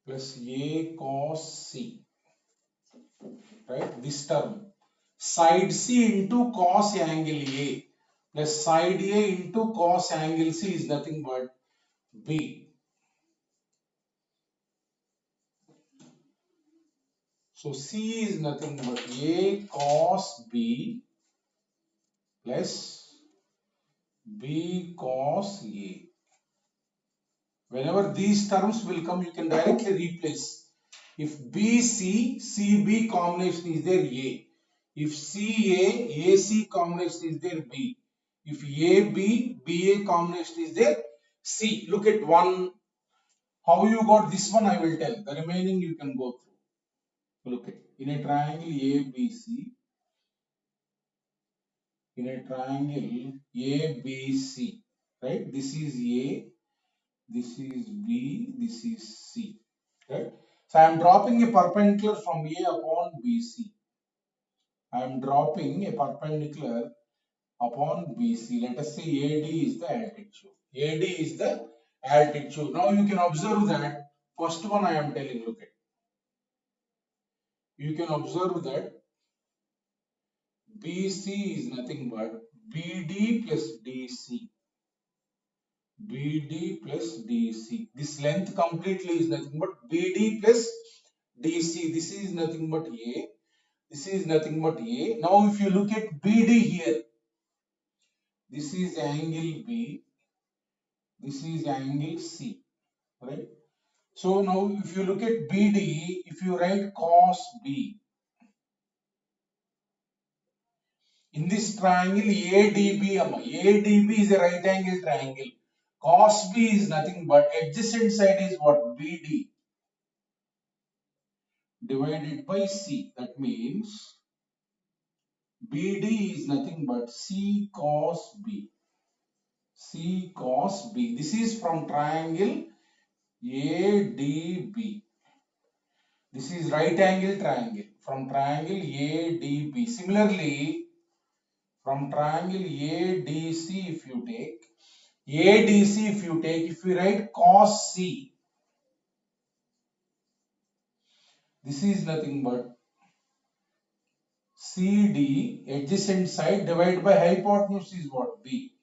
plus A cos C, right? This term. Side C into cos angle A plus side A into cos angle C is nothing but B. So C is nothing but A cos B plus B cos A. Whenever these terms will come, you can directly replace. If BC, CB combination is there, A. If CA, AC combination is there, B. If AB, BA combination is there, C. Look at one. How you got this one, I will tell. The remaining you can go through. Look at in a triangle ABC, in a triangle ABC, right? This is A, this is B, this is C, right? So I am dropping a perpendicular from A upon BC. I am dropping a perpendicular upon BC. Let us say AD is the altitude. AD is the altitude. Now you can observe that first one I am telling. Look at. You can observe that BC is nothing but BD plus DC. BD plus DC. This length completely is nothing but BD plus DC. This is nothing but A. This is nothing but A. Now if you look at BD here, this is angle B. This is angle C. Right? So now if you look at BD, if you write cos B, in this triangle ADB, ADB is a right angle triangle. Cos B is nothing but adjacent side is what? BD divided by C. That means BD is nothing but C cos B. C cos B. This is from triangle ADB. This is right angle triangle. From triangle ADB. Similarly, from triangle ADC if you take, if you write cos C, this is nothing but CD adjacent side divided by hypotenuse is what? B.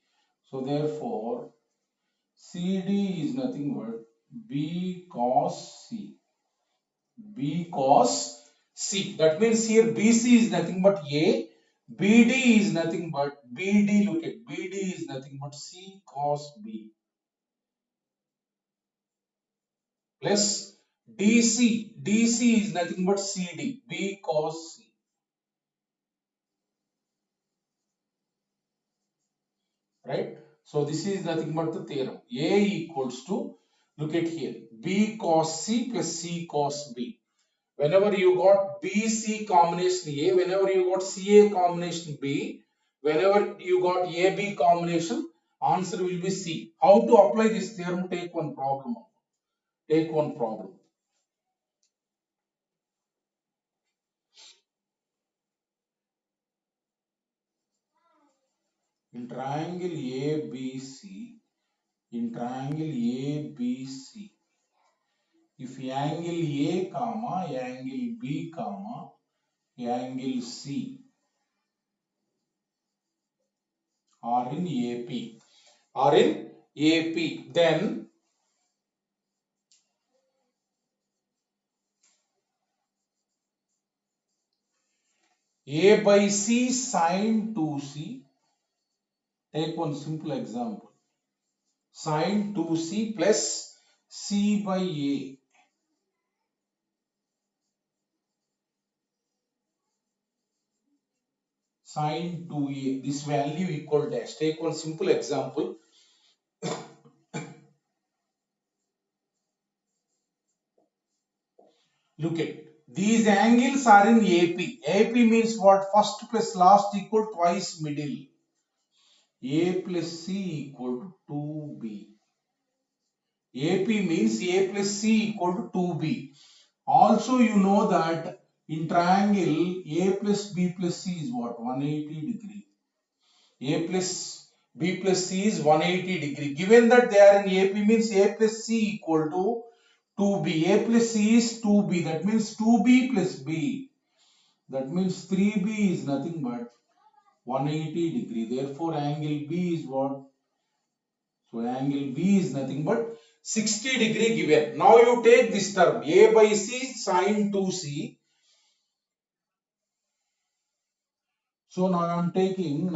So therefore, CD is nothing but B cos C. B cos C. That means here BC is nothing but A. BD is nothing but BD. Look at BD is nothing but C cos B plus DC. DC is nothing but CD. B cos C. Right? So this is nothing but the theorem. A equals to, look at here, B cos C plus C cos B. Whenever you got BC combination A, whenever you got CA combination B, whenever you got AB combination, answer will be C. How to apply this theorem? Take one problem. Take one problem. In triangle ABC, in triangle ABC, if angle A comma angle B comma angle C are in AP, then A by C sine 2C. Take one simple example. Sine 2C plus C by A. Sine 2A. This value equal dash. Take one simple example. Look at. These angles are in AP. AP means what? First plus last equal twice middle. A plus C equal to 2B. AP means A plus C equal to 2B. Also you know that in triangle A plus B plus C is what? 180 degree. A plus B plus C is 180 degree. Given that they are in AP means A plus C equal to 2b. A plus c is 2b. That means 2b plus b. That means 3b is nothing but 180 degree. Therefore, angle B is what? So, angle B is nothing but 60 degree given. Now, you take this term A by C sine 2c. So, now I am taking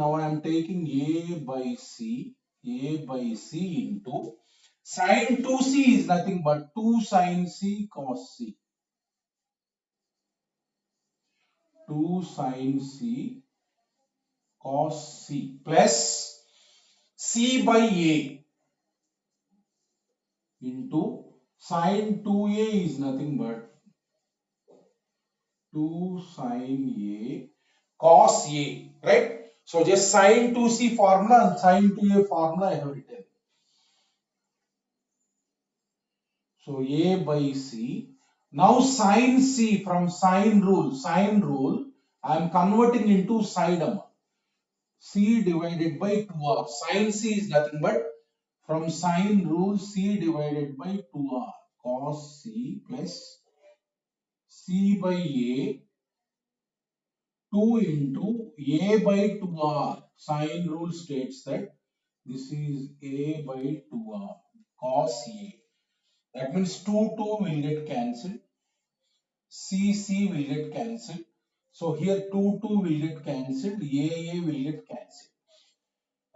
A by C into sine 2c is nothing but 2 sine C cos C. 2 sine C cos C plus C by A into sine 2A is nothing but 2 sine A cos A, right? So just sine 2C formula and sine 2A formula I have written. So A by C. Now sine C from sine rule, I am converting into Sidem. C divided by 2R. Sine C is nothing but from sine rule C divided by 2R. Cos C plus C by A 2 into A by 2R. Sine rule states that this is A by 2R. Cos A. That means 2 will get cancelled. C will get cancelled. So here 2 will get cancelled. A will get cancelled.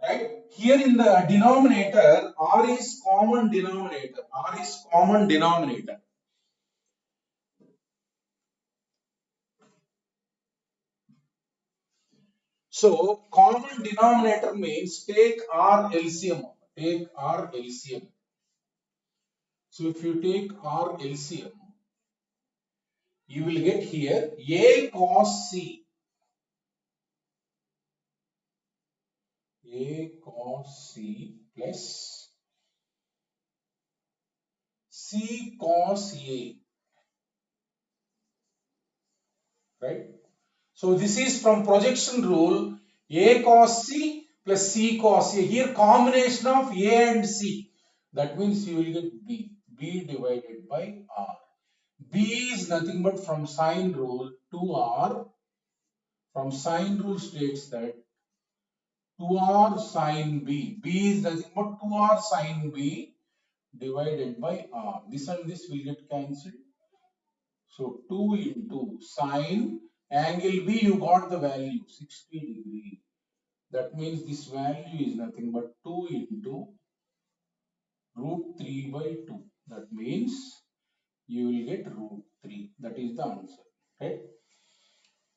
Right? Here in the denominator, R is common denominator. R is common denominator. So common denominator means take R LCM. Take R LCM. So if you take R LCM, you will get here A cos C. A cos C plus C cos A. Right? So this is from projection rule A cos C plus C cos A. Here combination of A and C. That means you will get B. B divided by R. B is nothing but from sine rule 2R. From sine rule states that 2R sine B. B is nothing but 2R sine B divided by R. This and this will get cancelled. So 2 into sine angle B, you got the value 60 degree. That means this value is nothing but 2 into root 3 by 2. That means you will get root 3. That is the answer. Right?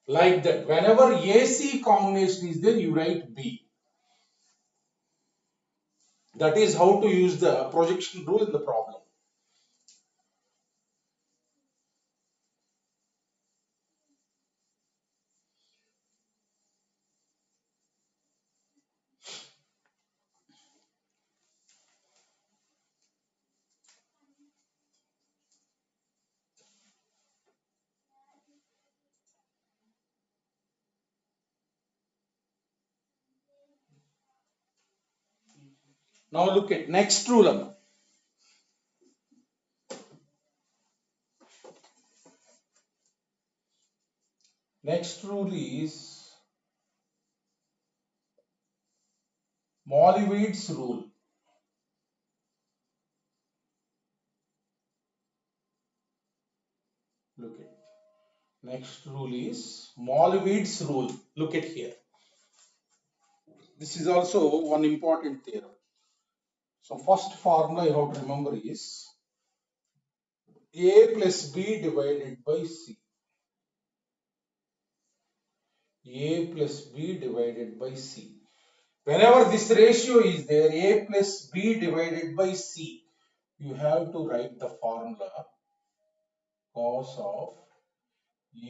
Like that. Whenever AC combination is there, you write B. That is how to use the projection rule in the problem. Now look at next rule. Next rule is Molevid's rule. Look at next rule is Molevid's rule. Look at here. This is also one important theorem. So first formula you have to remember is A plus B divided by C. A plus B divided by C. Whenever this ratio is there, A plus B divided by C, you have to write the formula cos of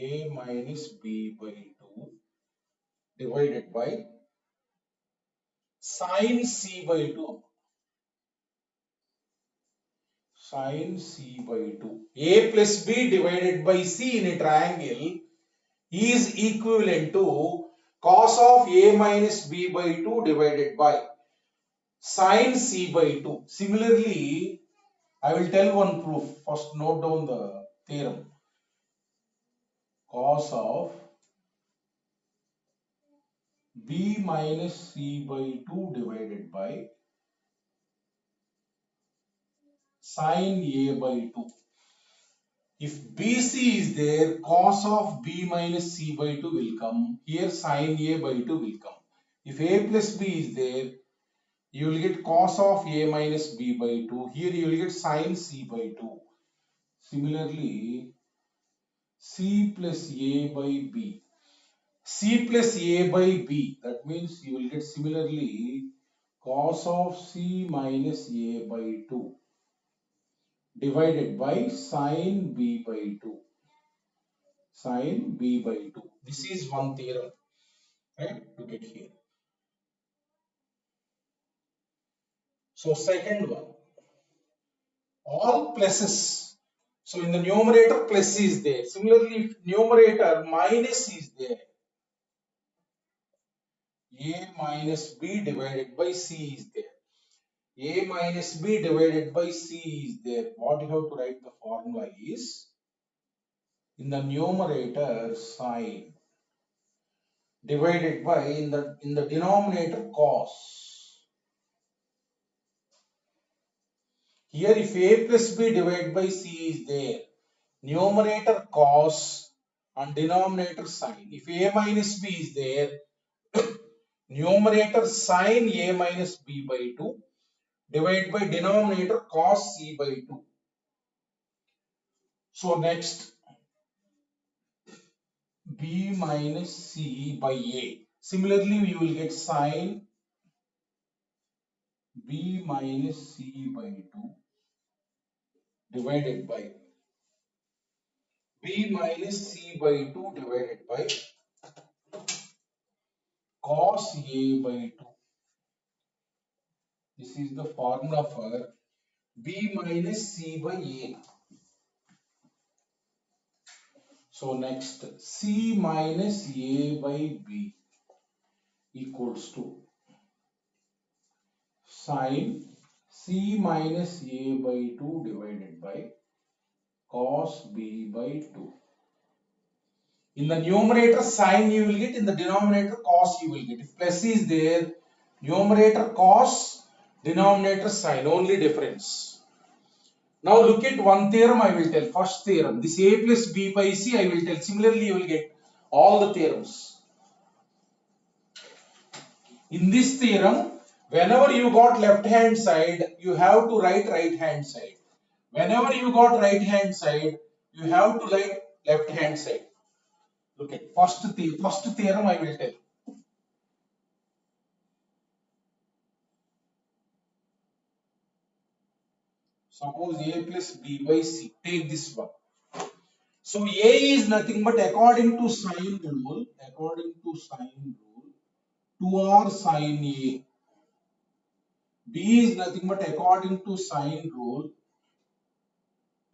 A minus B by 2 divided by sin C by 2. Sin C by 2. A plus B divided by C in a triangle is equivalent to cos of A minus B by 2 divided by sin C by 2. Similarly, I will tell one proof. First note down the theorem. Cos of b minus c by 2 divided by sin a by 2. If BC is there, cos of b minus c by 2 will come. Here sin a by 2 will come. If a plus b is there, you will get cos of a minus b by 2. Here you will get sin c by 2. Similarly, c plus a by b. C plus a by b. That means you will get similarly cos of c minus a by 2 divided by sin b by 2. Sin b by 2. This is one theorem, right? To get here. So second one, all pluses. So in the numerator plus is there. Similarly, if numerator minus is there, a minus b divided by c is there. A minus b divided by c is there. What you have to write the formula is, in the numerator sin divided by in the denominator cos. Here if a plus b divided by c is there, numerator cos and denominator sin. If a minus b is there, numerator sin a minus b by 2 divided by denominator cos c by 2. So next, b minus c by a. Similarly, we will get sin b minus c by 2 divided by b minus c by 2 divided by cos a by 2. This is the formula for b minus c by a. So next, c minus a by b equals to sin c minus a by 2 divided by cos b by 2. In the numerator sin you will get, in the denominator cos you will get. If plus is there, numerator cos, denominator sin, only difference. Now look at one theorem I will tell. First theorem, this a plus b by c I will tell. Similarly you will get all the theorems. In this theorem, whenever you got left hand side, you have to write right hand side. Whenever you got right hand side, you have to write left hand side. Look at first theorem I will tell. Suppose a plus b by c. Take this one. So a is nothing but according to sine rule, 2r sine a. B is nothing but according to sine rule,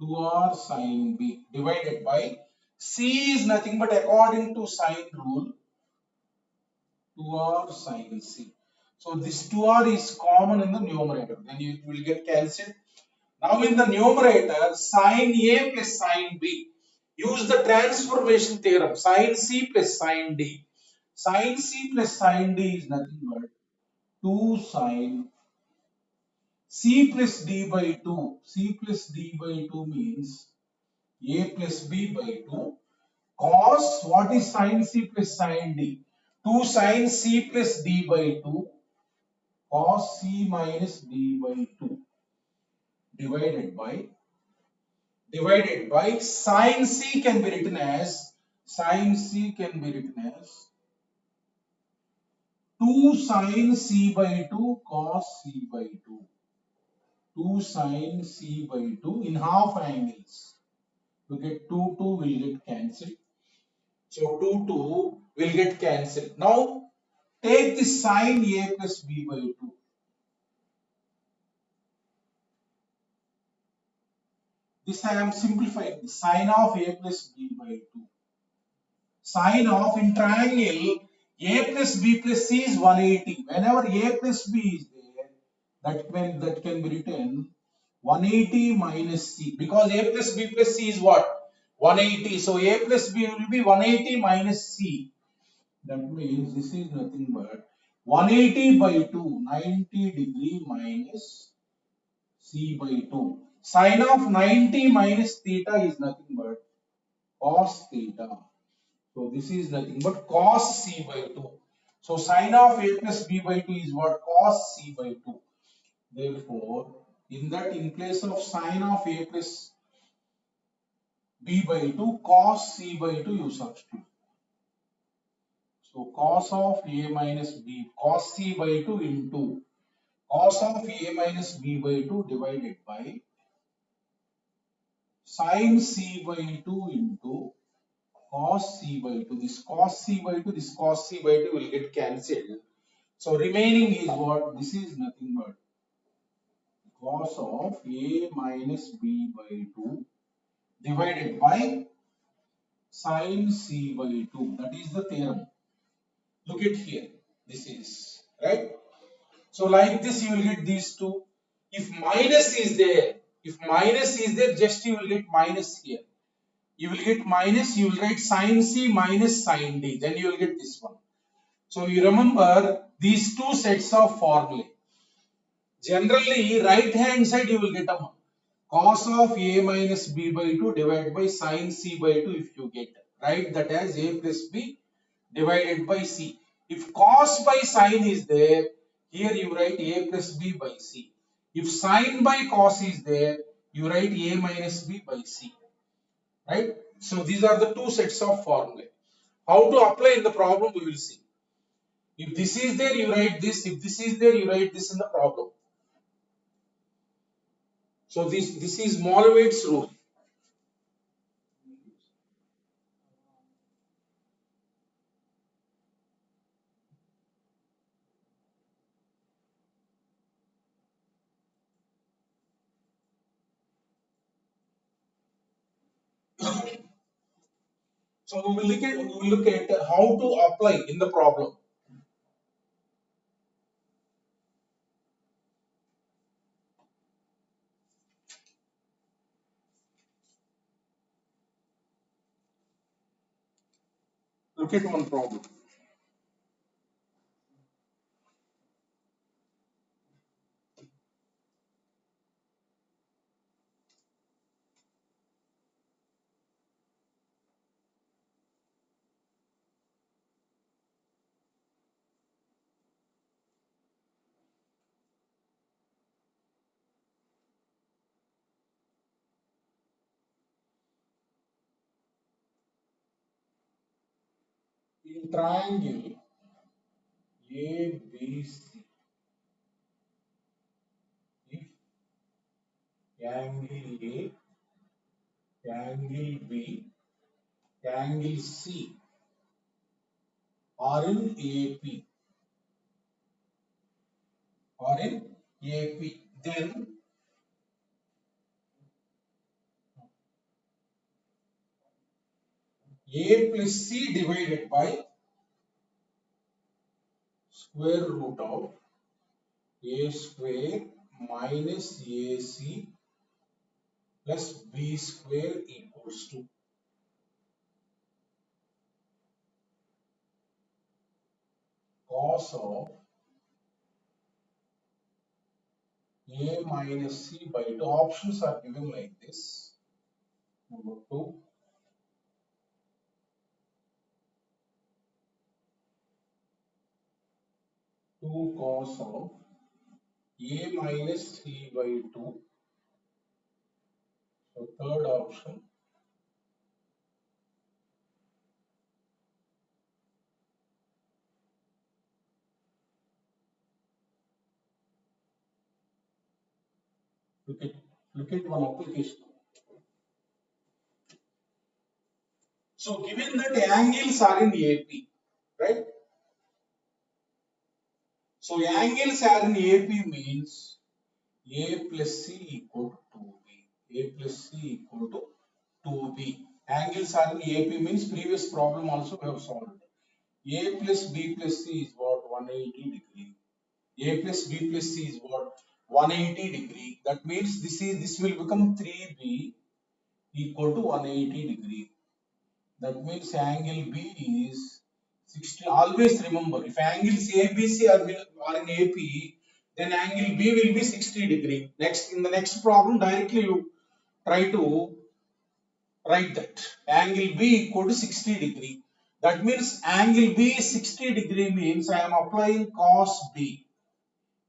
2r sine b divided by c is nothing but according to sine rule, 2r sine c. So this 2r is common in the numerator. Then it will get cancelled. Now in the numerator, sine a plus sine b. Use the transformation theorem. Sine c plus sine d. Sine c plus sine d is nothing but 2 sine c plus d by 2. C plus d by 2 means a plus b by 2. Cos, what is sine c plus sine d? 2 sine c plus d by 2. Cos c minus d by 2 divided by sine c can be written as 2 sine c by 2 cos c by 2. 2 sine c by 2 in half angles. You get 2 will get cancelled. So 2 will get cancelled. Now take the sine a plus b by 2. This I am simplifying. The sine of a plus b by 2. Sine of, in triangle, a plus b plus c is 180. Whenever a plus b is there, that can be written 180 minus C, because A plus B plus C is what? 180. So A plus B will be 180 minus C. That means this is nothing but 180 by 2, 90 degree minus C by 2. Sine of 90 minus theta is nothing but cos theta. So this is nothing but cos C by 2. So sine of A plus B by 2 is what? Cos C by 2. Therefore, in place of sine of A plus B by 2, cos C by 2 you substitute. So cos of A minus B, cos C by 2 into cos of A minus B by 2 divided by sin C by 2 into cos C by 2. This cos C by 2, this cos C by 2 will get cancelled. So remaining is what? This is nothing but cos of A minus B by 2 divided by sin C by 2. That is the theorem. Look at here. This is right. So like this you will get these two. If minus is there, just you will get minus here. You will get minus, you will write sin C minus sin D. Then you will get this one. So you remember these two sets of formulae. Generally, right hand side you will get a cos of A minus B by 2 divided by sin C by 2 if you get. Write that as A plus B divided by C. If cos by sin is there, here you write A plus B by C. If sin by cos is there, you write A minus B by C. Right? So these are the two sets of formulae. How to apply in the problem we will see. If this is there, you write this. If this is there, you write this in the problem. So this is Molevitz's rule. So we will look at how to apply in the problem. Look at one problem. In triangle ABC, if angle A, angle B, angle C are in AP, then A plus C divided by square root of A square minus AC plus B square equals to cos of A minus C by 2. Options are given like this. Number 2, 2 cos of A minus C by 2. So third option, look at one application. So given that angles are in AP, right? So angles are in AP means A plus C equal to 2B. A plus C equal to 2B. Angles are in AP means previous problem also we have solved. A plus B plus C is what? 180 degree. A plus B plus C is what? 180 degree. That means this will become 3B equal to 180 degree. That means angle B is 60. Always remember, if angles ABC are in AP, then angle B will be 60 degree. Next, in the next problem, directly you try to write that. Angle B equal to 60 degree. That means angle B is 60 degree means I am applying cos B.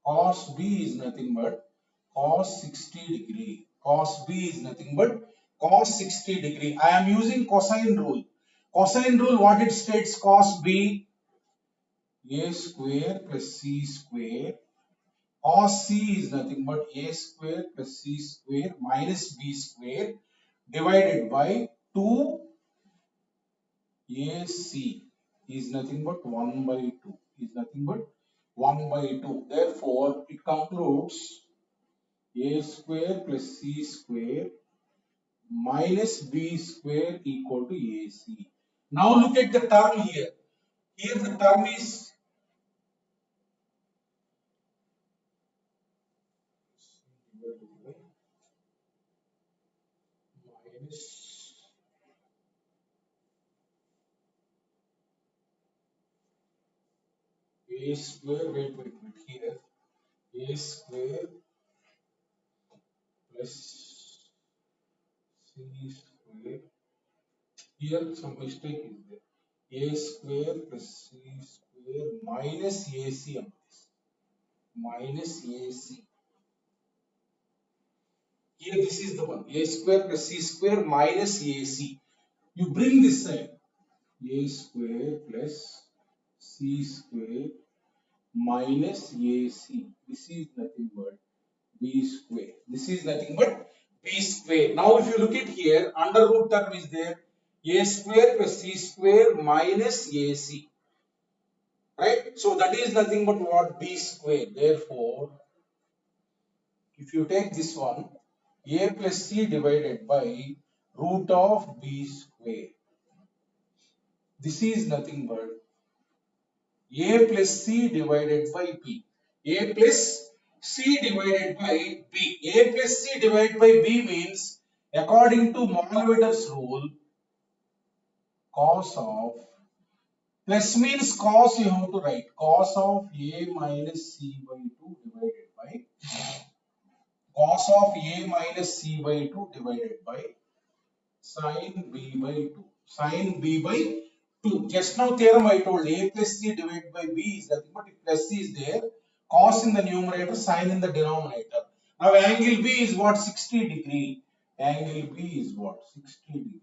Cos B is nothing but cos 60 degree. Cos B is nothing but cos 60 degree. I am using cosine rule. Cosine rule, what it states, cos B, a square plus c square. Cos C is nothing but a square plus c square minus b square divided by 2 AC is nothing but 1 by 2. Is nothing but 1 by 2. Therefore, it concludes a square plus c square minus b square equal to AC. Now look at the term here. Here the term is minus a square, wait, here a square plus c square. Here some mistake is there. A square plus c square minus AC on this. Minus AC. Here this is the one. A square plus c square minus AC. You bring this side. A square plus c square minus AC. This is nothing but b square. This is nothing but b square. Now if you look at here, under root term is there. A square plus c square minus AC. Right? So that is nothing but what? B square. Therefore, if you take this one, a plus c divided by root of b square. This is nothing but a plus c divided by b. A plus c divided by b. A plus c divided by b means, according to Mollwetter's rule, cos of, plus means cos you have to write, cos of a minus c by 2 divided by cos of a minus c by 2 divided by sin b by 2. Sin b by 2. Just now theorem I told, a plus c divided by b is nothing but if plus c is there, cos in the numerator, sin in the denominator. Now angle b is what? 60 degree. Angle b is what? 60 degree.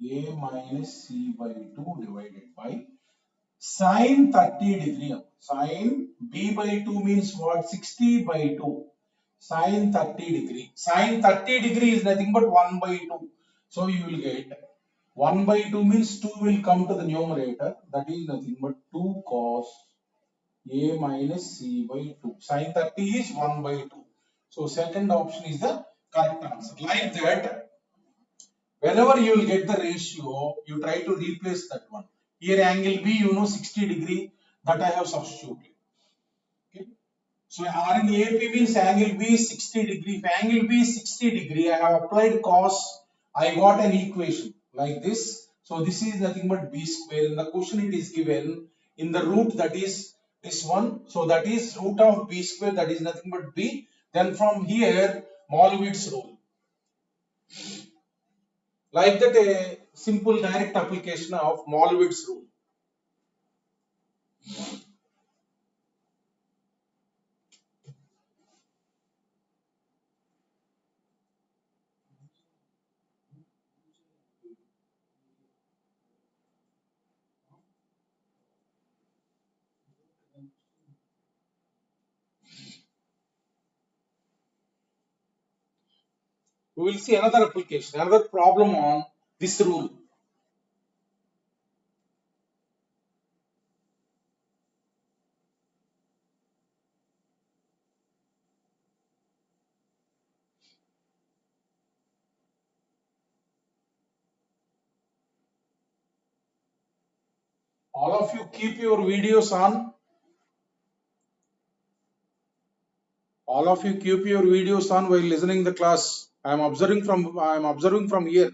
A minus c by 2 divided by sin 30 degree. Sin b by 2 means what? 60 by 2. Sin 30 degree. Sin 30 degree is nothing but 1 by 2. So you will get 1 by 2 means 2 will come to the numerator. That is nothing but 2 cos a minus c by 2. Sin 30 is 1 by 2. So second option is the correct answer. Like that, whenever you will get the ratio, you try to replace that one. Here angle B, you know 60 degree, that I have substituted. Okay. So R in AP means angle B is 60 degree. If angle B is 60 degree, I have applied cos, I got an equation like this. So this is nothing but B square. In the question it is given in the root, that is this one. So that is root of B square, that is nothing but B. Then from here, Mollwitz rule. Like that, a simple direct application of Mollwitz rule. We will see another application, another problem on this rule. All of you keep your videos on. All of you keep your videos on while listening the class. I am observing from here.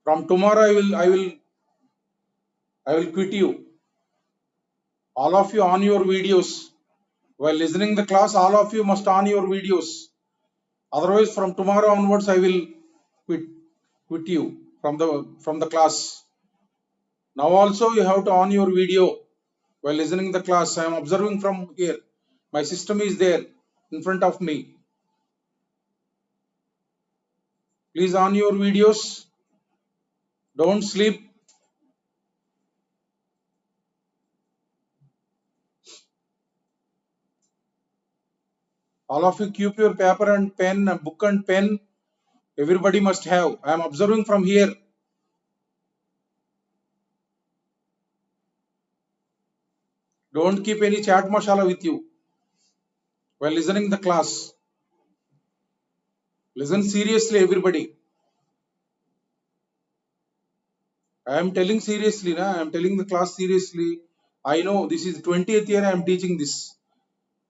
From tomorrow I will quit you. All of you on your videos. While listening the class, all of you must on your videos. Otherwise, from tomorrow onwards, I will quit quit you from the class. Now also you have to on your video while listening the class. I am observing from here. My system is there in front of me. Please on your videos. Don't sleep. All of you keep your paper and pen, book and pen. Everybody must have. I am observing from here. Don't keep any chat masala with you while listening the class. Listen seriously, everybody. I am telling seriously, na? I am telling the class seriously. I know this is 20th year I am teaching this.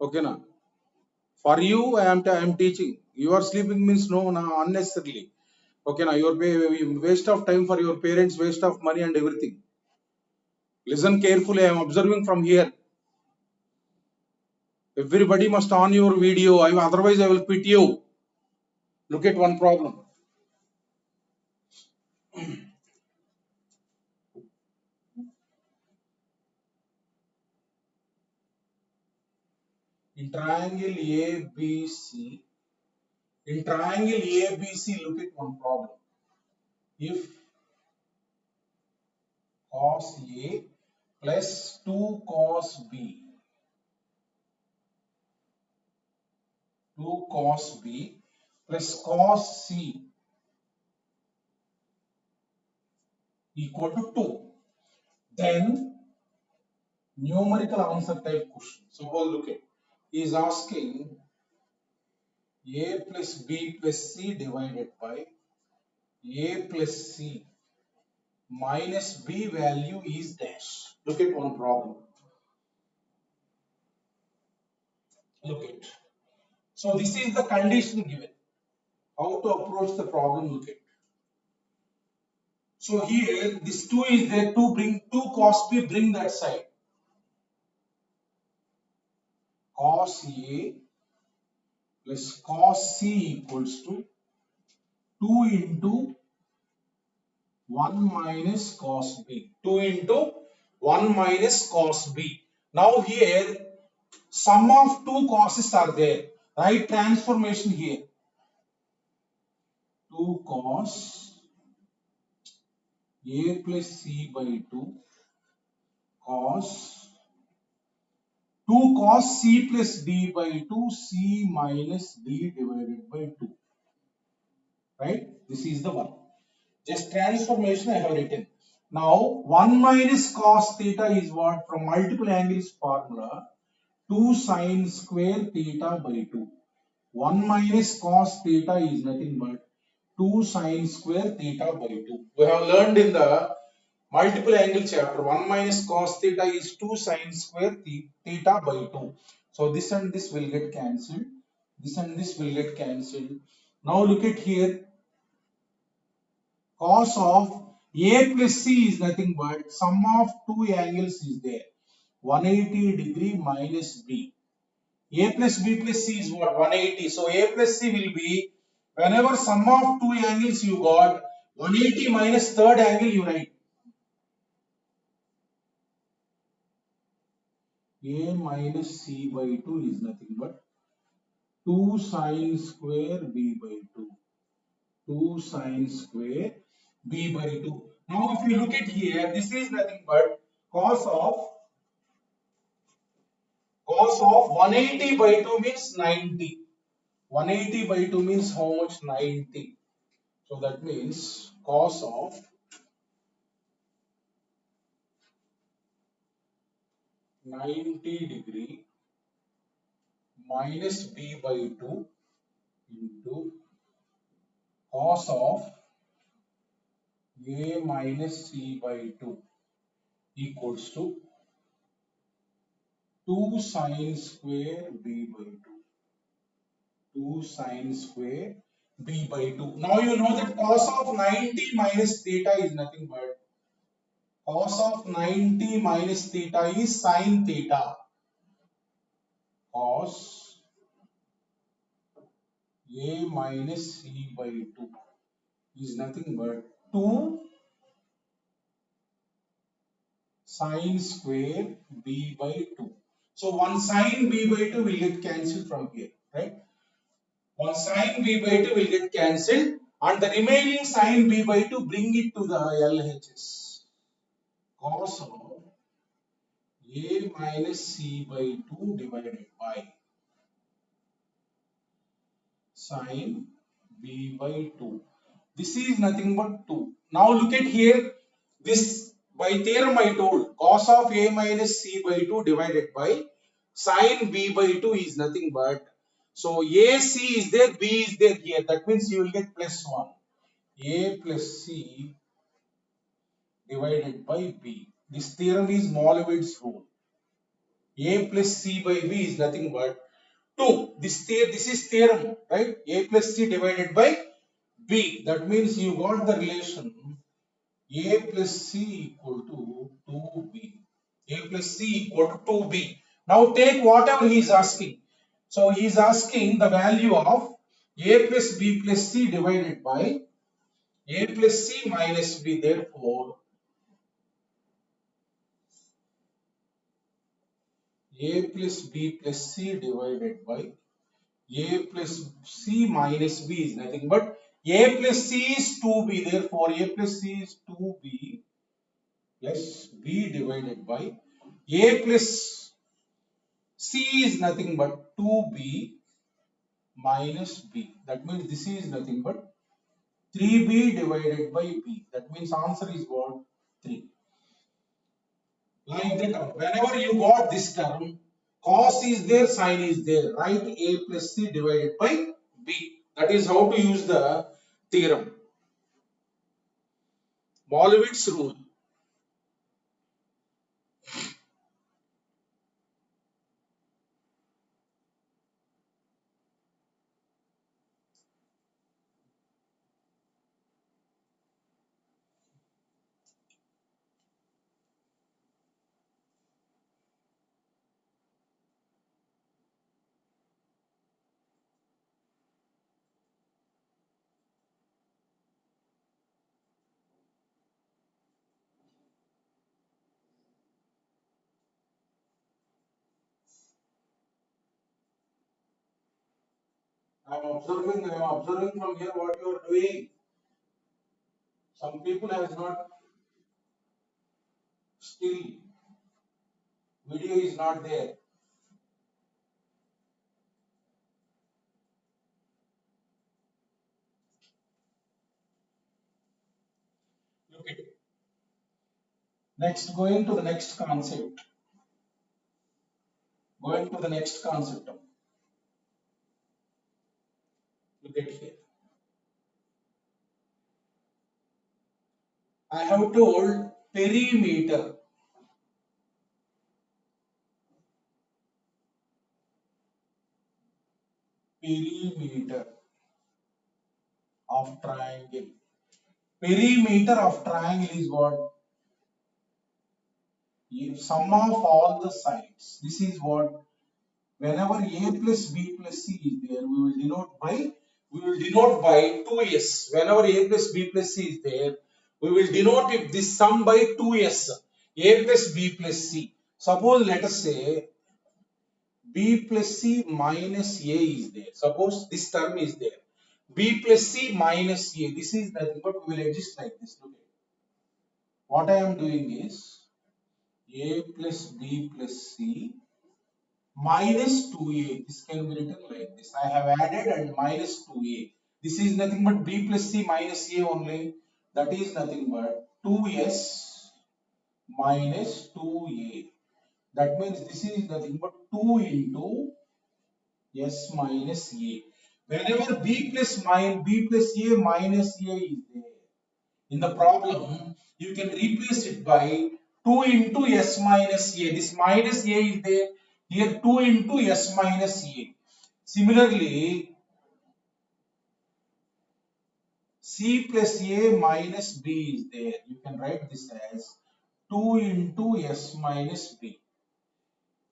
Okay, na? For you, I am teaching. You are sleeping means no, na, unnecessarily. Okay, na? Your waste of time for your parents, waste of money and everything. Listen carefully. I am observing from here. Everybody must on your video. Otherwise, I will quit you. Look at one problem. In triangle ABC, look at one problem. If cos A plus 2 cos B, 2 cos B plus cos C equal to 2, then numerical answer type question. Suppose look at, he is asking A plus B plus C divided by A plus C minus B value is dash. Look at one problem. Look at. So this is the condition given. How to approach the problem, look at. So here this 2 is there, to bring 2 cos B, bring that side. Cos A plus cos C equals to 2 into 1 minus cos B. 2 into 1 minus cos B. Now here sum of two causes are there. Right transformation here. 2 cos A plus C by 2 cos 2 cos C plus D by 2 C minus D divided by 2. Right? This is the one. Just transformation I have written. Now 1 minus cos theta is what? From multiple angles formula, 2 sin square theta by 2. 1 minus cos theta is nothing but 2 sin square theta by 2. We have learned in the multiple angle chapter, 1 minus cos theta is 2 sin square theta by 2. So this and this will get cancelled. This and this will get cancelled. Now look at here. Cos of A plus C is nothing but sum of two angles is there. 180 degree minus B. A plus B plus C is what? 180. So A plus C will be, whenever sum of two angles you got, 180 minus third angle you write. A minus C by 2 is nothing but 2 sin square B by 2. 2 sin square B by 2. Now if you look at here, this is nothing but cos of 180 by 2 means 90. 180 by 2 means how much? 90. So that means cos of 90 degree minus B by 2 into cos of A minus C by 2 equals to 2 sin square B by 2. 2 sine square b by 2. Now you know that cos of 90 minus theta is nothing but cos of 90 minus theta is sine theta. Cos a minus c by 2 is nothing but 2 sine square b by 2. So one sine b by 2 will get cancelled from here, right? One sine b by 2 will get cancelled and the remaining sine b by 2 bring it to the LHS. Cos of a minus c by 2 divided by sine b by 2. This is nothing but 2. Now look at here. This by theorem I told cos of a minus c by 2 divided by sine b by 2 is nothing but, so ac is there, b is there here. That means you will get plus 1. A plus c divided by b. This theorem is Molevid's rule. A plus c by b is nothing but 2. This is theorem, right? A plus c divided by b. That means you got the relation a plus c equal to 2b. A plus c equal to 2b. Now take whatever he is asking. So he is asking the value of a plus b plus c divided by a plus c minus b. Therefore, a plus b plus c divided by a plus c minus b is nothing but a plus c is 2b. Therefore, a plus c is 2b plus b divided by a plus c is nothing but 2b minus b. That means this is nothing but 3b divided by b. That means answer is what? 3. Like that, whenever you got this term, cos is there, sine is there. Write a plus c divided by b. That is how to use the theorem. Molevid's rule. I'm observing from here what you are doing. Some people has not still video is not there. Look at it. Next, going to the next concept. Going to the next concept. Look at here. I have told perimeter. Perimeter of triangle. Perimeter of triangle is what? Sum of all the sides. This is what? Whenever a plus b plus c is there, we will denote by 2s. Whenever a plus b plus c is there, we will denote it this sum by 2s. A plus b plus c. Suppose let us say b plus c minus a is there. Suppose this term is there. B plus c minus a. This is nothing but we will adjust like this. Look at it. What I am doing is a plus b plus c minus 2a. This can be written like this. I have added and minus 2a. This is nothing but b plus c minus a only. That is nothing but 2s minus 2a. That means this is nothing but 2 into s minus a. Whenever b plus a minus a is there in the problem, you can replace it by 2 into s minus a. This minus a is there. Here 2 into s minus a. Similarly, C plus A minus B is there. You can write this as 2 into S minus B.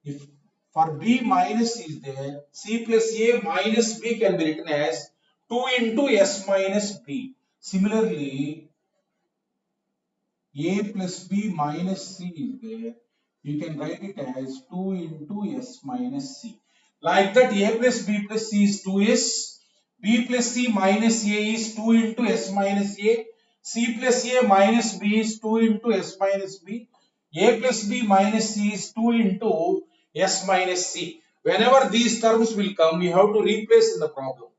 If for B minus is there, C plus A minus B can be written as 2 into S minus B. Similarly, A plus B minus C is there. You can write it as 2 into S minus C. Like that, A plus B plus C is 2S. B plus C minus A is 2 into S minus A. C plus A minus B is 2 into S minus B. A plus B minus C is 2 into S minus C. Whenever these terms will come, we have to replace in the problem.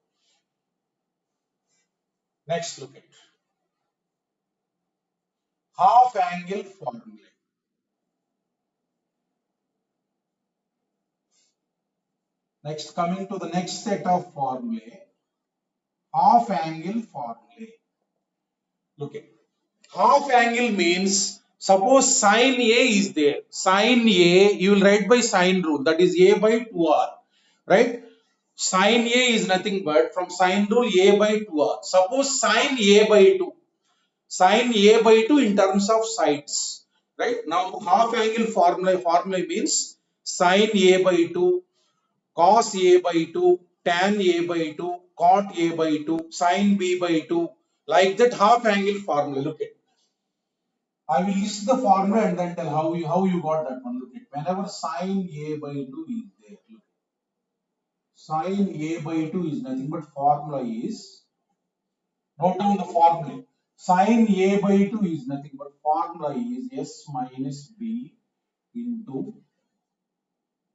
Next, look at half angle formula. Next, coming to the next set of formulae, half angle formulae. Look at half angle means suppose sine A is there. Sine A you will write by sine rule, that is A by 2R, right? Sine A is nothing but from sine rule A by 2R. Suppose sine A by 2. Sine A by 2 in terms of sides, right? Now half angle formula means sine A by 2, cos A by 2, tan A by 2, cot A by 2, sin B by 2, like that half angle formula. Look at. I will list the formula and then tell how you got that one. Look at. Whenever sin A by 2 is there, look. Sin A by 2 is nothing but formula is, note down the formula. Sin A by 2 is nothing but formula is S minus B into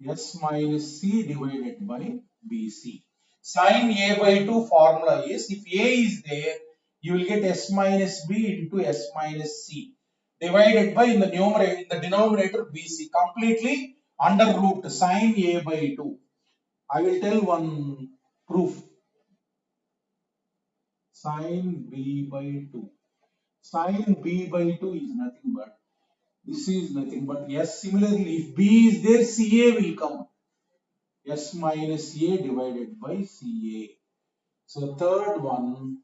S minus C divided by BC. Sin A by 2 formula is, if A is there, you will get S minus B into S minus C divided by in the numerator, in the denominator BC, completely under root sin A by 2. I will tell one proof. Sin B by 2. Sin B by 2 is nothing but, this is nothing but S. Similarly, if B is there, CA will come. S minus A divided by CA. So third one,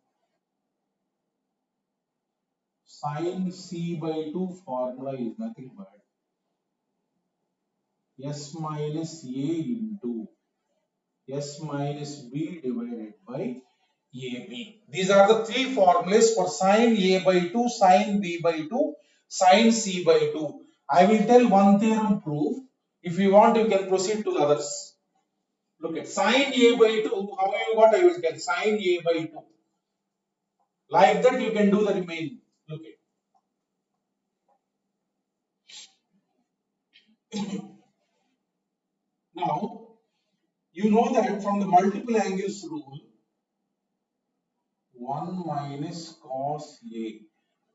sin C by 2 formula is nothing but S minus A into S minus B divided by AB. These are the three formulas for sin A by 2, sin B by 2, sin C by 2. I will tell one theorem proof. If you want, you can proceed to the others. Look at sin A by 2. How you got? I will tell sin A by 2. Like that, you can do the remaining. Look at. Now, you know that from the multiple angles rule, 1 minus cos A.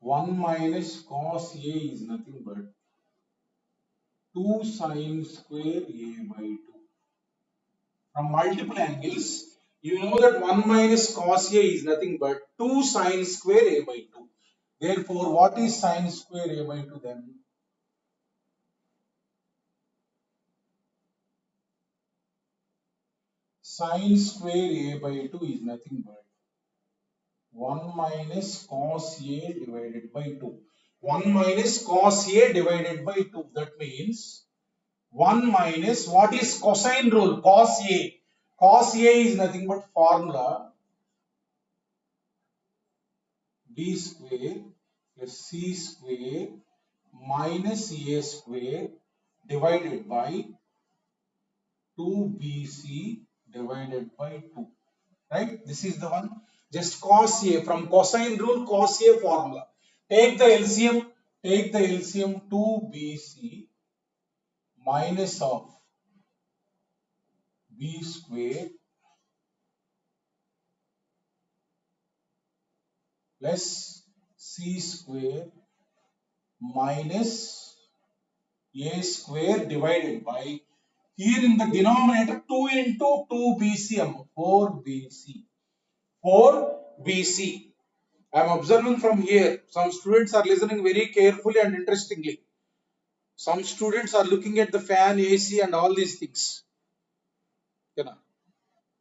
1 minus cos A is nothing but 2 sine square A by 2. From multiple angles, you know that 1 minus cos A is nothing but 2 sine square A by 2. Therefore, what is sine square A by 2 then? Sine square A by 2 is nothing but 1 minus cos A divided by 2. 1 minus cos A divided by 2. That means 1 minus, what is cosine rule? Cos A. Cos A is nothing but formula B square plus C square minus A square divided by 2BC divided by 2. Right? This is the one. Just cos A, from cosine rule, cos A formula. Take the LCM. Take the LCM 2BC minus of B square plus C square minus A square divided by, here in the denominator 2 into 2BC, 4BC. 4BC. I am observing from here. Some students are listening very carefully and interestingly. Some students are looking at the fan, AC and all these things. You know,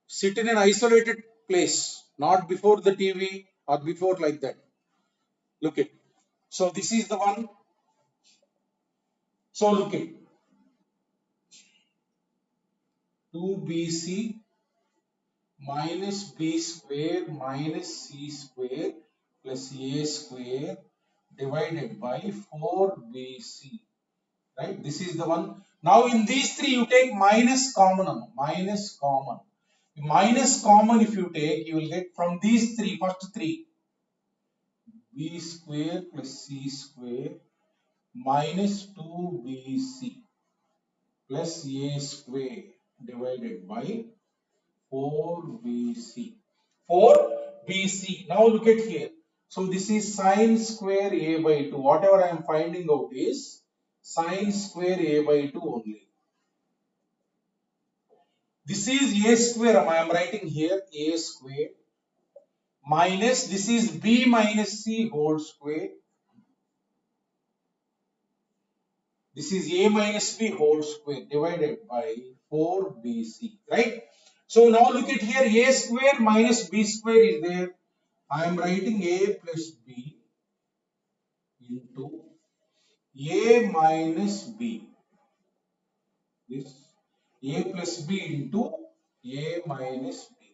sit in an isolated place, not before the TV or before like that. Look it. So this is the one. So look it. 2bc minus b square minus c square plus a square divided by 4bc. Right? This is the one. Now in these three you take minus common. Minus common. Minus common if you take, you will get from these three, first three, b square plus c square minus 2bc plus a square divided by 4bc. 4bc. Now look at here. So this is sine square a by 2. Whatever I am finding out is sine square a by 2 only. This is a square. I am writing here a square minus this is b minus c whole square. This is a minus b whole square divided by 4bc. Right? So now look at here, a square minus b square is there. I am writing a plus b into a minus b. This a plus b into a minus b.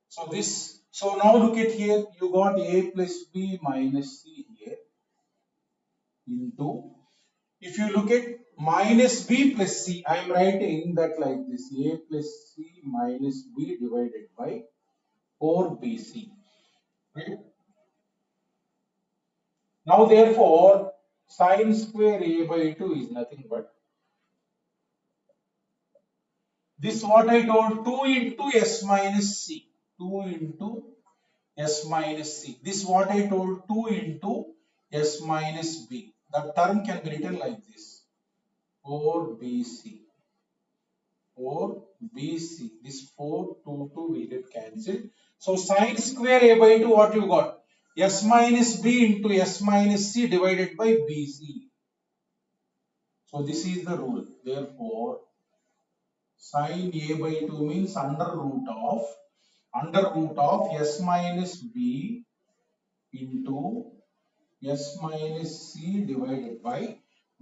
So this, so now look at here, you got a plus b minus c here into, if you look at minus b plus c, I am writing that like this, a plus c minus b divided by 4bc. Right? Now therefore, sine square a by 2 is nothing but this what I told 2 into s minus c. 2 into s minus c. This what I told 2 into s minus b. The term can be written like this. 4bc. 4bc. This 4, 2, 2 will get cancelled. So sine square a by 2 what you got? S minus b into s minus c divided by bc. So this is the rule. Therefore, sine a by 2 means under root of s minus b into s minus c divided by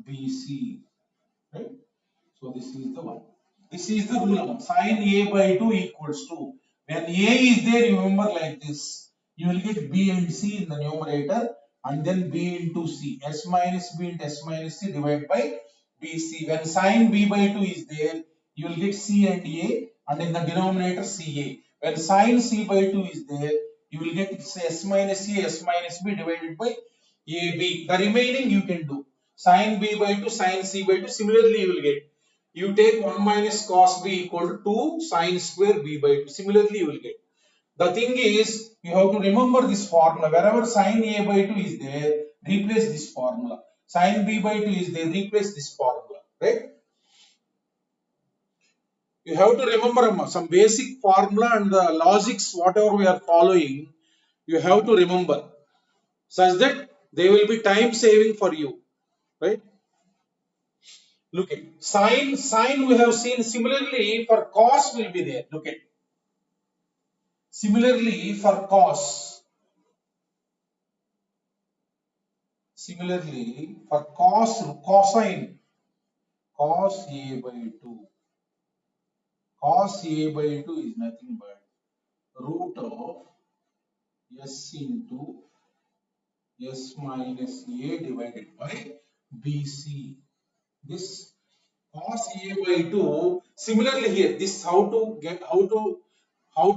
bc. Right? So this is the one. This is the rule. Sine a by 2 equals to, when a is there, you remember like this. You will get b and c in the numerator and then b into c. S minus b into s minus c divided by bc. When sine b by 2 is there, you will get c and a and in the denominator ca. When sine c by 2 is there, you will get s minus c, s minus b divided by ab. The remaining you can do. Sine b by 2, sine c by 2. Similarly, you will get. You take 1 minus cos b equal to 2 sine square b by 2. Similarly, you will get. The thing is, you have to remember this formula. Wherever sine a by 2 is there, replace this formula. Sine b by 2 is there, replace this formula. Right? You have to remember some basic formula and the logics, whatever we are following, you have to remember. Such that they will be time saving for you. Right? Look at sine we have seen. Similarly for cos will be there. Look at. Similarly for cos. Similarly for cosine. Cos a by 2. Cos a by 2 is nothing but root of s into s minus a divided by bc. This cos a by 2. Similarly here, this how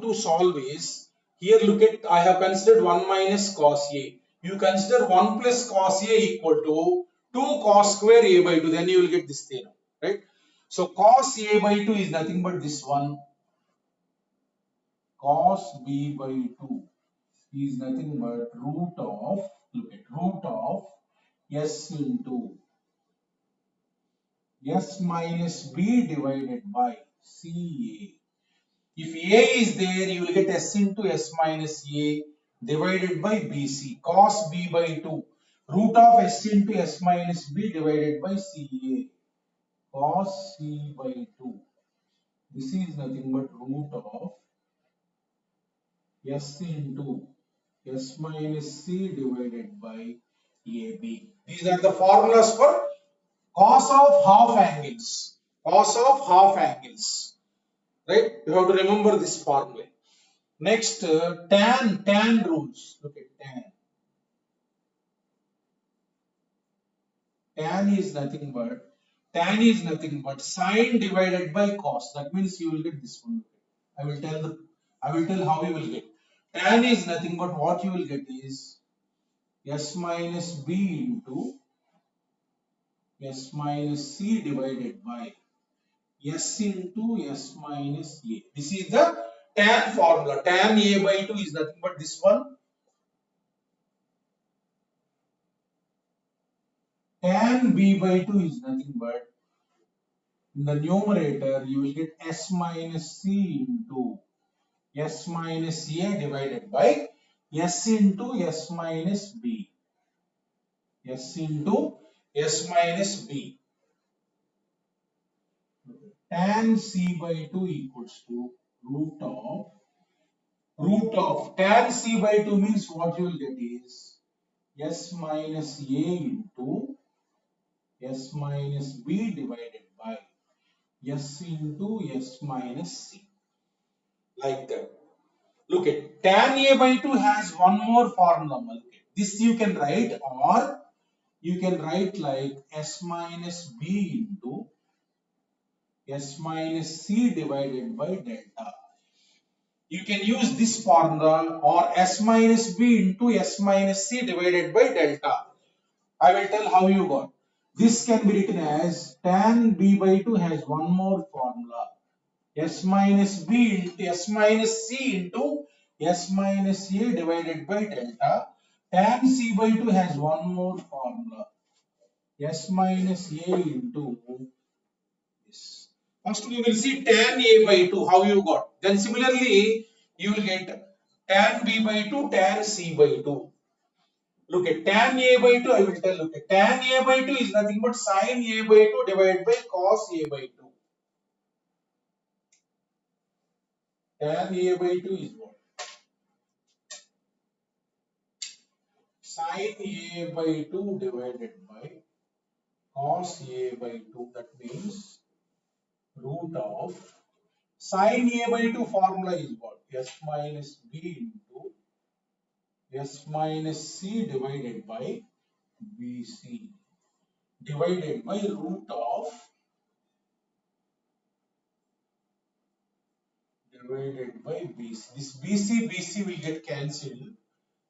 to solve is, here look at, I have considered 1 minus cos a. You consider 1 plus cos a equal to 2 cos square a by 2, then you will get this theorem, right? So cos a by 2 is nothing but this one. Cos b by 2 is nothing but root of, look at, root of s into s minus b divided by ca. If a is there, you will get s into s minus a divided by bc. Cos b by 2. Root of s into s minus b divided by ca. Cos c by 2. This is nothing but root of S into S minus C divided by AB. These are the formulas for cos of half angles. Cos of half angles. Right? You have to remember this formula. Next, tan rules. Look at tan. Tan is nothing but sine divided by cos. That means you will get this one. I will tell the I will tell how you will get. Tan is nothing but what you will get is S minus B into S minus C divided by S into S minus A. This is the tan formula. Tan A by 2 is nothing but this one. Tan B by 2 is nothing but in the numerator you will get S minus C into S minus A divided by S into S minus B. S into S minus B. Tan C by 2 equals to root of tan C by 2 means what you will get is S minus A into S minus B divided by S into S minus C. Like that. Look at tan A by 2 has one more formula. Look at this you can write, or you can write like S minus B into S minus C divided by delta. You can use this formula, or S minus B into S minus C divided by delta. I will tell how you got. This can be written as tan B by 2 has one more formula. S minus B into S minus C into S minus A divided by delta. Tan C by 2 has one more formula. S minus A into this. First we will see tan A by 2 how you got. Then similarly you will get tan B by 2, tan C by 2. Look at tan A by 2, I will tell. Look at tan A by 2 is nothing but sin A by 2 divided by cos A by 2. Tan A by 2 is what? Sin A by 2 divided by cos A by 2. That means root of sin A by 2 formula is what? S minus B into S minus C divided by BC divided by root of divided by BC. This BC will get cancelled.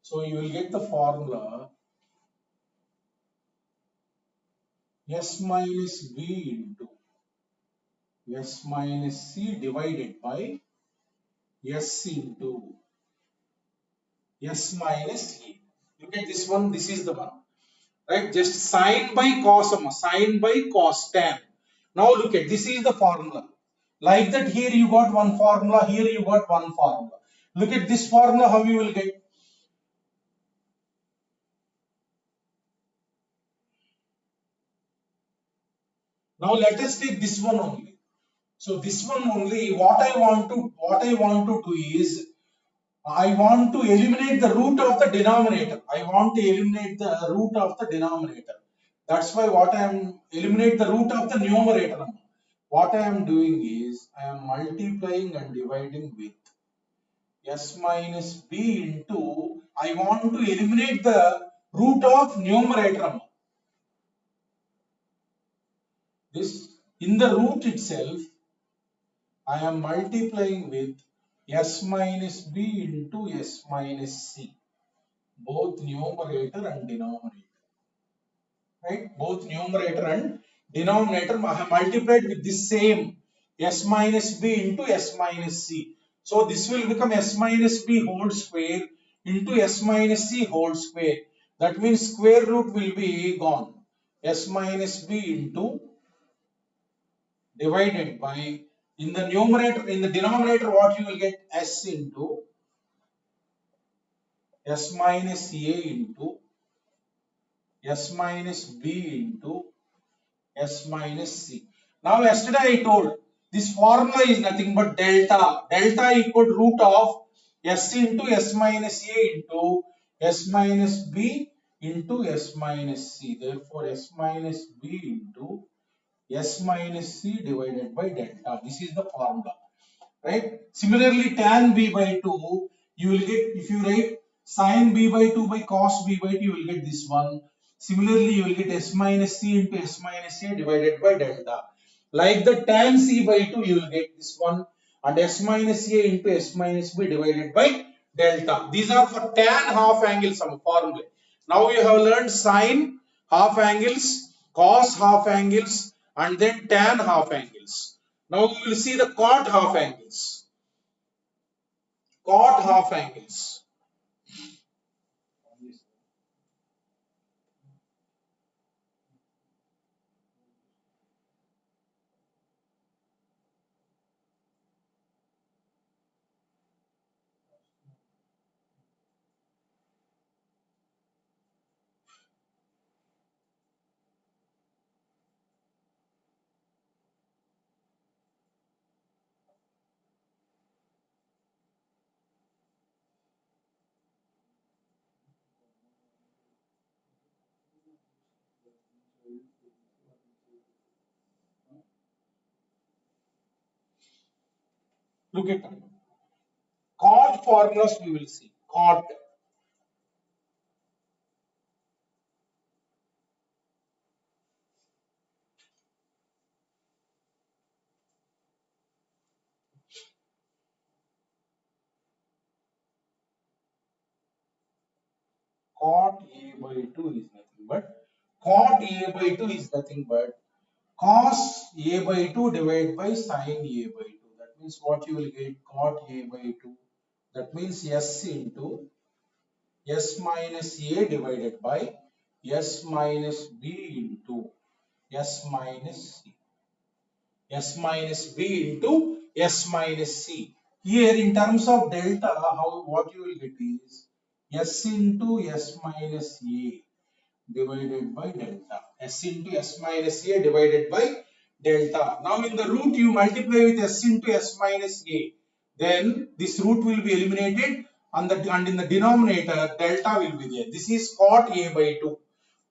So you will get the formula S minus B into S minus C divided by S into S minus A. Look at this one, this is the one. Right? Just sine by cos, sine by cos tan. Now look at this is the formula. Like that, here you got one formula, here you got one formula. Look at this formula, how you will get. Now let us take this one only. So this one only, what I want to do is I want to eliminate the root of the denominator. I want to eliminate the root of the denominator. That's why what I am eliminate the root of the numerator. What I am doing is I am multiplying and dividing with S minus B into, I want to eliminate the root of numerator. This in the root itself, I am multiplying with S minus B into S minus C, both numerator and denominator. Right? Both numerator and denominator I have multiplied with this same S minus B into S minus C. So this will become S minus B whole square into S minus C whole square. That means square root will be gone. S minus B into divided by, in the numerator, in the denominator what you will get, S into S minus A into S minus B into S minus C. Now yesterday I told this formula is nothing but delta. Delta equal to root of S into S minus A into S minus B into S minus C. Therefore, S minus B into S minus C divided by delta. This is the formula, right? Similarly, tan B by 2, you will get, if you write sin B by 2 by cos B by 2, you will get this one. Similarly, you will get S minus C into S minus A divided by delta. Like the tan C by 2, you will get this one, and S minus A into S minus B divided by delta. These are for tan half angle sum formula. Now you have learned sine half angles, cos half angles, and then tan half angles. Now we will see the cot half angles. Cot half angles. Look at them. Cot formulas we will see. Cot A by 2 is nothing but cot A by 2 is nothing but cos A by 2 divided by sin A by 2. That means what you will get, cot A by 2. That means S into S minus A divided by S minus B into S minus C. S minus B into S minus C. Here in terms of delta, how what you will get is S into S minus A divided by delta. S into S minus A divided by delta. Now in the root you multiply with S into S minus A. Then this root will be eliminated and in the denominator delta will be there. This is cot A by 2.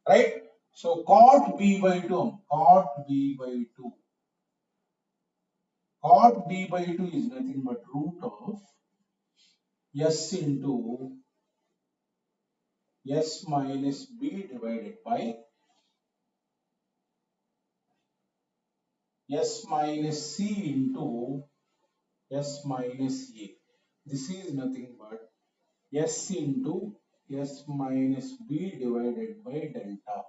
Right? So cot B by 2. Cot B by 2. Cot B by 2 is nothing but root of S into S minus B divided by S minus C into S minus A. This is nothing but S into S minus B divided by delta.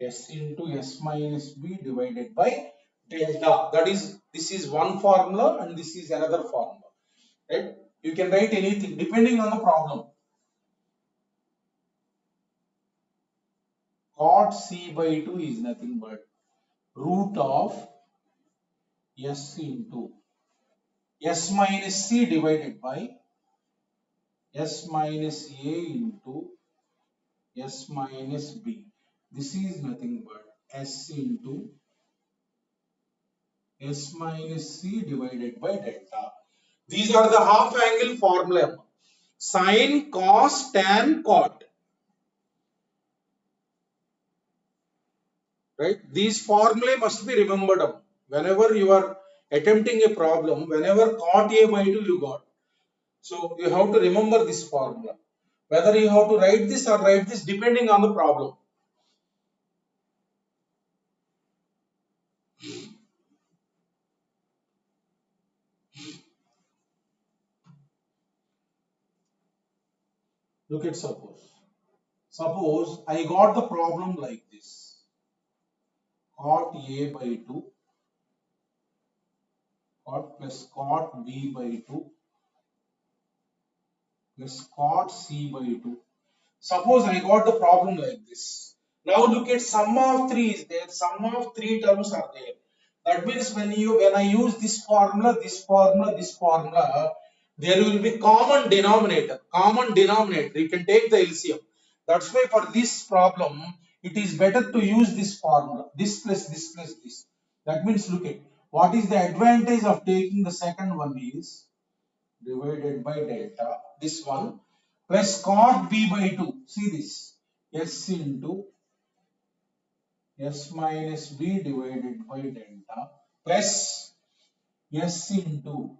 S into S minus B divided by delta. That is, this is one formula and this is another formula. Right? You can write anything depending on the problem. Cot C by 2 is nothing but root of S into S minus C divided by S minus A into S minus B. This is nothing but S into S minus C divided by delta. These are the half angle formula. Sine, cos, tan, cot. Right? These formulae must be remembered. Whenever you are attempting a problem, whenever cot A by 2 you got. So you have to remember this formula. Whether you have to write this or write this depending on the problem. Look at suppose. Suppose I got the problem like this. Cot A by 2, cot plus cot B by 2 plus cot C by 2. Suppose I got the problem like this. Now look at sum of 3 is there, sum of 3 terms are there. That means when I use this formula, there will be common denominator. Common denominator. You can take the LCM. That's why for this problem, it is better to use this formula. This plus this plus this. That means look at what is the advantage of taking the second one is divided by delta. this one, plus cot b by 2. See this, s into s minus b divided by delta plus s into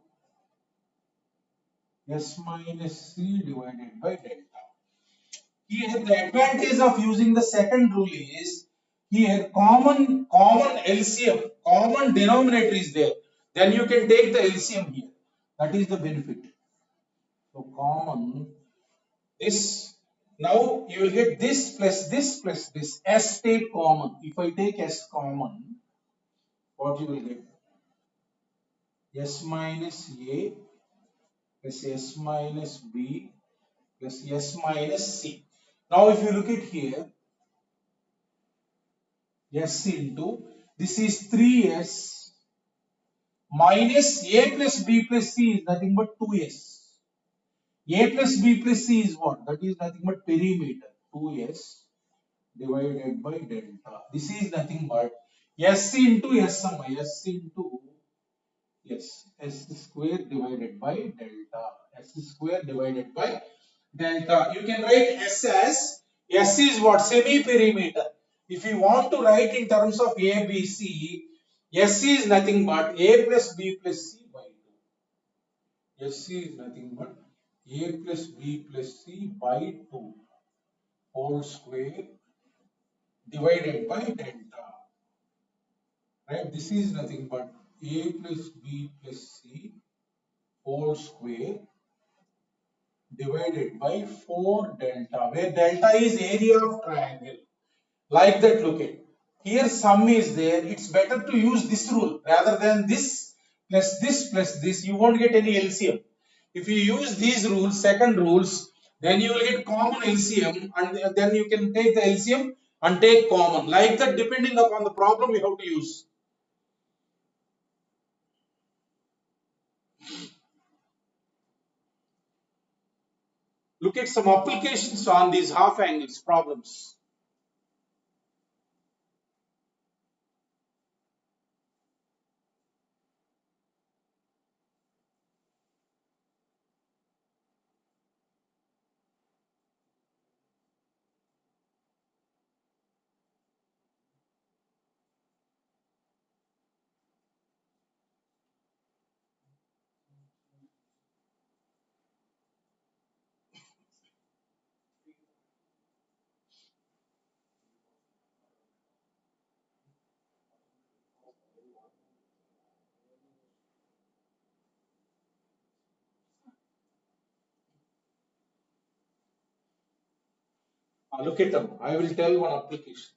s minus c divided by delta. Here the advantage of using the second rule is, here common LCM, common denominator is there. Then you can take the LCM here. That is the benefit. So common this, now you will get this plus this plus this. S take common. If I take S common, what you will get? S minus A plus S minus B plus S minus C. Now if you look at here, S into, this is 3S minus A plus B plus C is nothing but 2S. A plus B plus C is what? That is nothing but perimeter. 2S divided by delta. This is nothing but S into S sum, S into S square divided by delta. S square divided by delta. You can write S as, S is what? Semi-perimeter. If you want to write in terms of A, B, C, S is nothing but A plus B plus C by 2. S is nothing but A plus B plus C by 2 whole square divided by delta. Right? This is nothing but A plus B plus C whole square divided by 4 delta, where delta is area of triangle. Like that, look at. Here sum is there. It's better to use this rule rather than this plus this plus this. You won't get any LCM. If you use these rules, second rules, then you will get common LCM, and then you can take the LCM and take common. Like that, depending upon the problem, you have to use. Look at some applications on these half angles problems. Look at them. I will tell one application.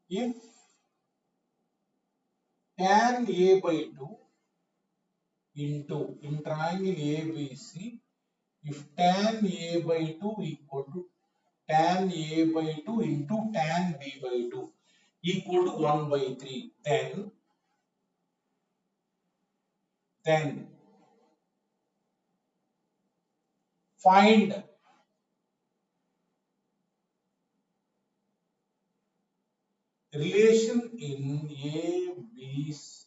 If tan A by 2 into, in triangle ABC, if tan A by 2 equal to tan A by 2 into tan B by 2 equal to 1 by 3, then find relation in ABC.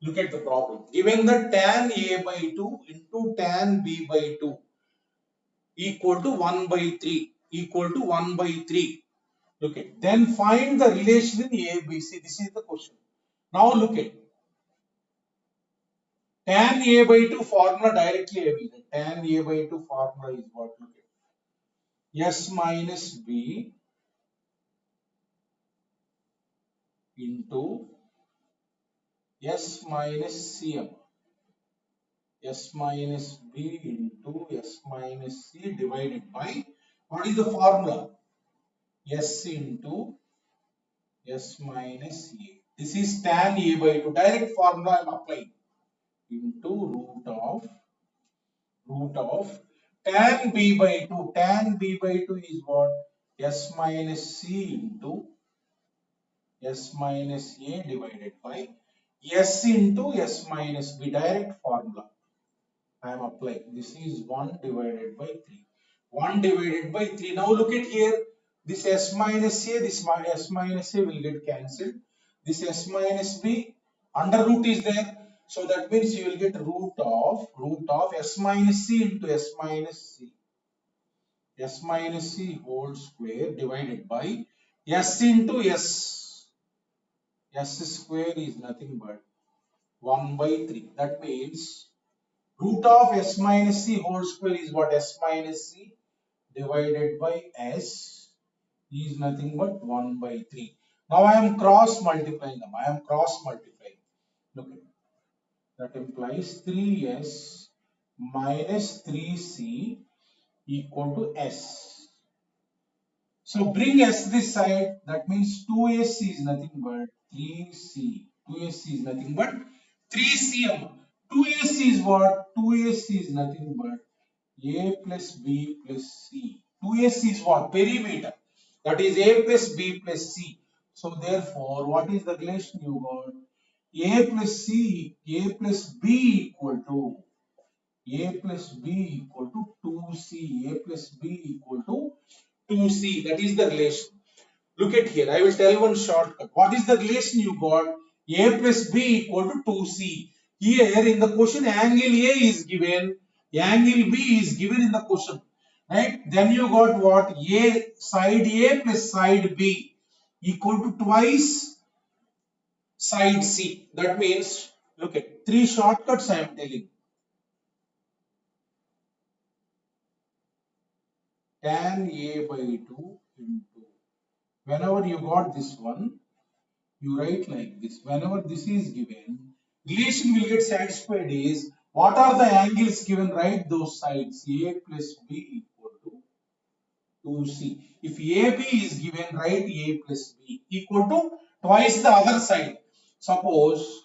Look at the problem. Given that tan A by 2 into tan B by 2 equal to 1 by 3, equal to 1 by 3. Look at, then find the relation in ABC. This is the question. Now look at, tan A by 2 formula directly I will get. Tan A by 2 formula is what? Look at, S minus B into S minus CM. S minus B into S minus C divided by, what is the formula? S into S minus A. This is tan A by 2. Direct formula I am applying. Into root of tan B by 2. Tan B by 2 is what? S minus C into S minus A divided by S into S minus B, direct formula. I am applying. This is 1 divided by 3. 1 divided by 3. Now look at here. This S minus A, this S minus A will get cancelled. This S minus B, under root is there. So that means you will get root of S minus C into S minus C. S minus C whole square divided by S into S. S square is nothing but 1 by 3. That means root of S minus C whole square is what? S minus C divided by S is nothing but 1 by 3. Now I am cross multiplying them. I am cross multiplying. Look at it. That implies 3S minus 3C equal to S. So bring S this side. That means 2S is nothing but 3C. 2S is nothing but 3CM. 2S is what? 2S is nothing but A plus B plus C. 2S is what? Perimeter. That is A plus B plus C. So therefore, what is the relation you got? A plus C, A plus B equal to A plus B equal to 2C. A plus B equal to 2C. That is the relation. Look at here. I will tell one shortcut. What is the relation you got? A plus B equal to 2C. Here in the question, angle A is given, angle B is given in the question. Right? Then you got what? Side A plus side B equal to twice side C. That means, look at three shortcuts I am telling. Tan A by 2 into, whenever you got this one, you write like this. Whenever this is given, relation will get satisfied is what are the angles given? Write those sides. A plus B equal to 2C. If AB is given, write A plus B equal to twice the other side. Suppose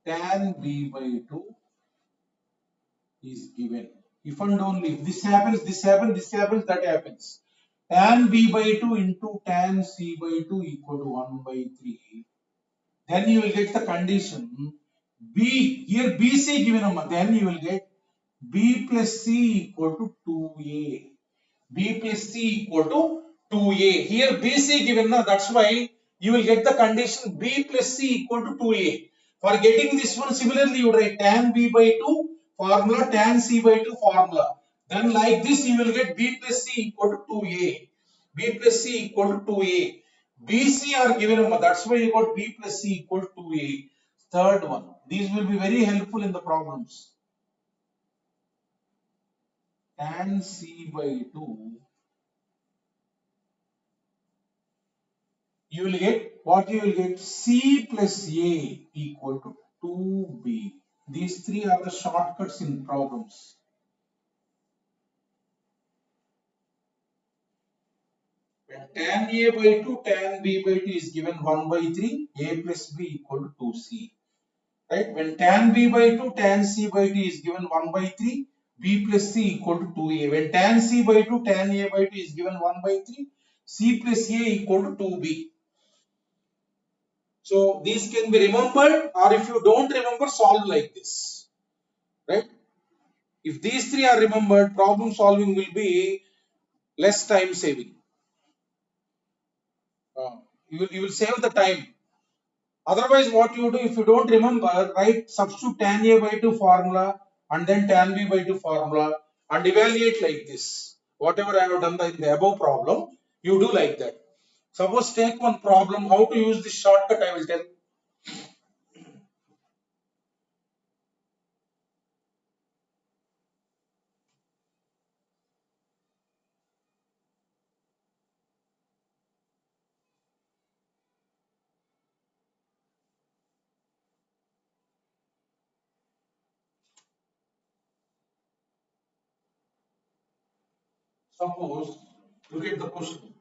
tan B by 2 is given. If and only if this happens, this happens, this happens, that happens. Tan B by 2 into tan C by 2 equal to 1 by 3. Then you will get the condition B, here BC given, then you will get B plus C equal to 2A. B plus C equal to 2A. Here BC given, that's why you will get the condition B plus C equal to 2A. For getting this one, similarly you write tan B by 2 formula, tan C by 2 formula. Then like this you will get B plus C equal to 2A. B plus C equal to 2A. BC are given, that's why you got B plus C equal to 2A. Third one. These will be very helpful in the problems. Tan C by 2, you will get what you will get C plus A equal to 2B. These three are the shortcuts in problems. When tan A by 2, tan B by 2 is given 1 by 3, A plus B equal to 2C. Right? When tan B by 2, tan C by 2 is given 1 by 3, B plus C equal to 2A. When tan C by 2, tan A by 2 is given 1 by 3, C plus A equal to 2B. So these can be remembered, or if you don't remember, solve like this. Right? If these three are remembered, problem solving will be less time saving. You will save the time. Otherwise, what you do if you don't remember, write substitute tan A by 2 formula and then tan B by 2 formula and evaluate like this. Whatever I have done in the above problem, you do like that. Suppose take one problem, how to use this shortcut I will tell. Suppose, look at the question.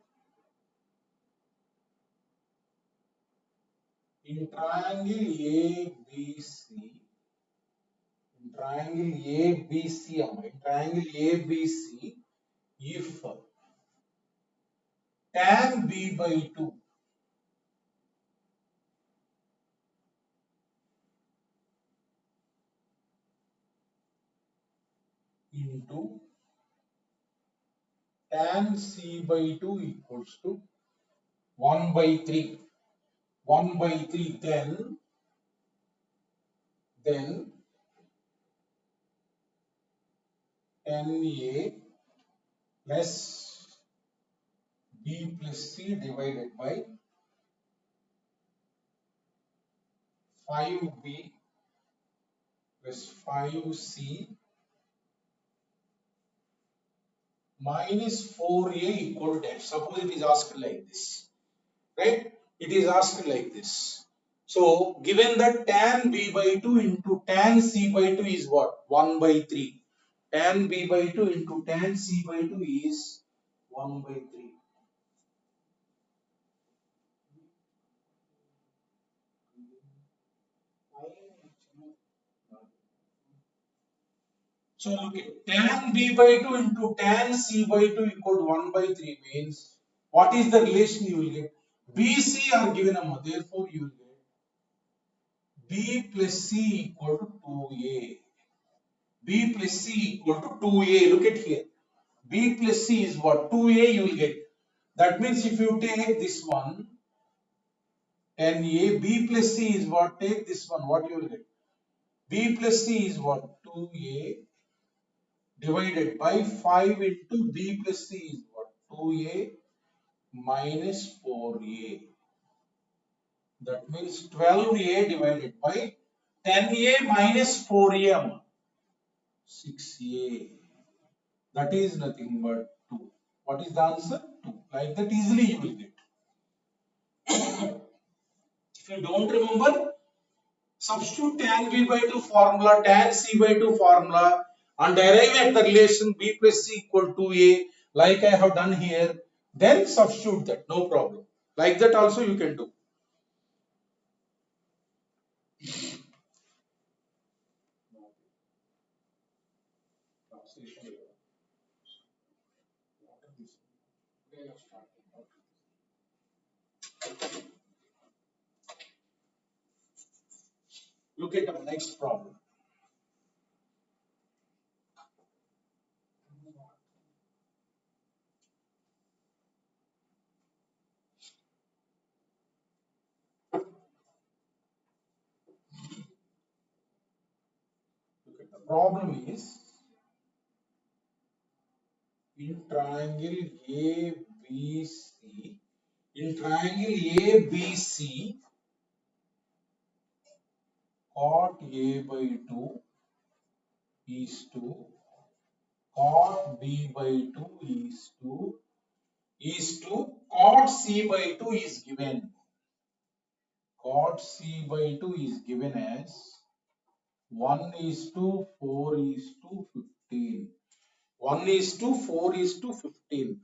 In triangle ABC, in triangle ABC, if tan b by 2 into tan c by 2 equals to 1 by 3. 1 by 3, then Na plus b plus c divided by 5b plus 5c minus 4a equal to dash. Suppose it is asked like this, right? It is asked like this. So, given that tan b by 2 into tan c by 2 is what? 1 by 3. Tan b by 2 into tan c by 2 is 1 by 3. So look at tan b by 2 into tan c by 2 equal to 1 by 3 means what is the relation you will get? BC are given a therefore you will get B plus C equal to 2A. B plus C equal to 2A. Look at here. B plus C is what? 2A you will get. That means if you take this one, NA, B plus C is what? Take this one, what you will get? B plus C is what? 2A divided by 5 into B plus C is what? 2A minus 4A. That means 12A divided by 10A minus 4A, 6A. That is nothing but 2. What is the answer? 2. Like that easily you will get. If you don't remember, substitute tan B by 2 formula, tan C by 2 formula and arrive at the relation B plus C equal to A like I have done here. Then substitute that, no problem. Like that also you can do. Look at the next problem. Look at the problem is in triangle ABC, cot A by 2 is to cot B by 2 is to cot C by 2 is given. Cot C by 2 is given as 1 is to 4 is to 15. 1 is to 4 is to 15.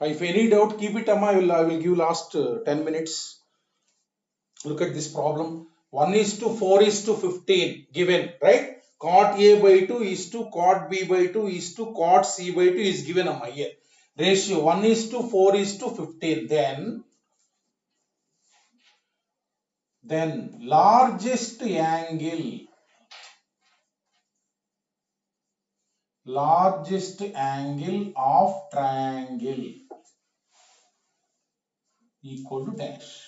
If any doubt, keep it, Amma. I will give last 10 minutes. Look at this problem. 1 is to 4 is to 15 given, right? Cot A by 2 is to cot B by 2 is to cot C by 2 is given, Amma, here. Ratio 1 is to 4 is to 15. Then largest angle of triangle equal to dash.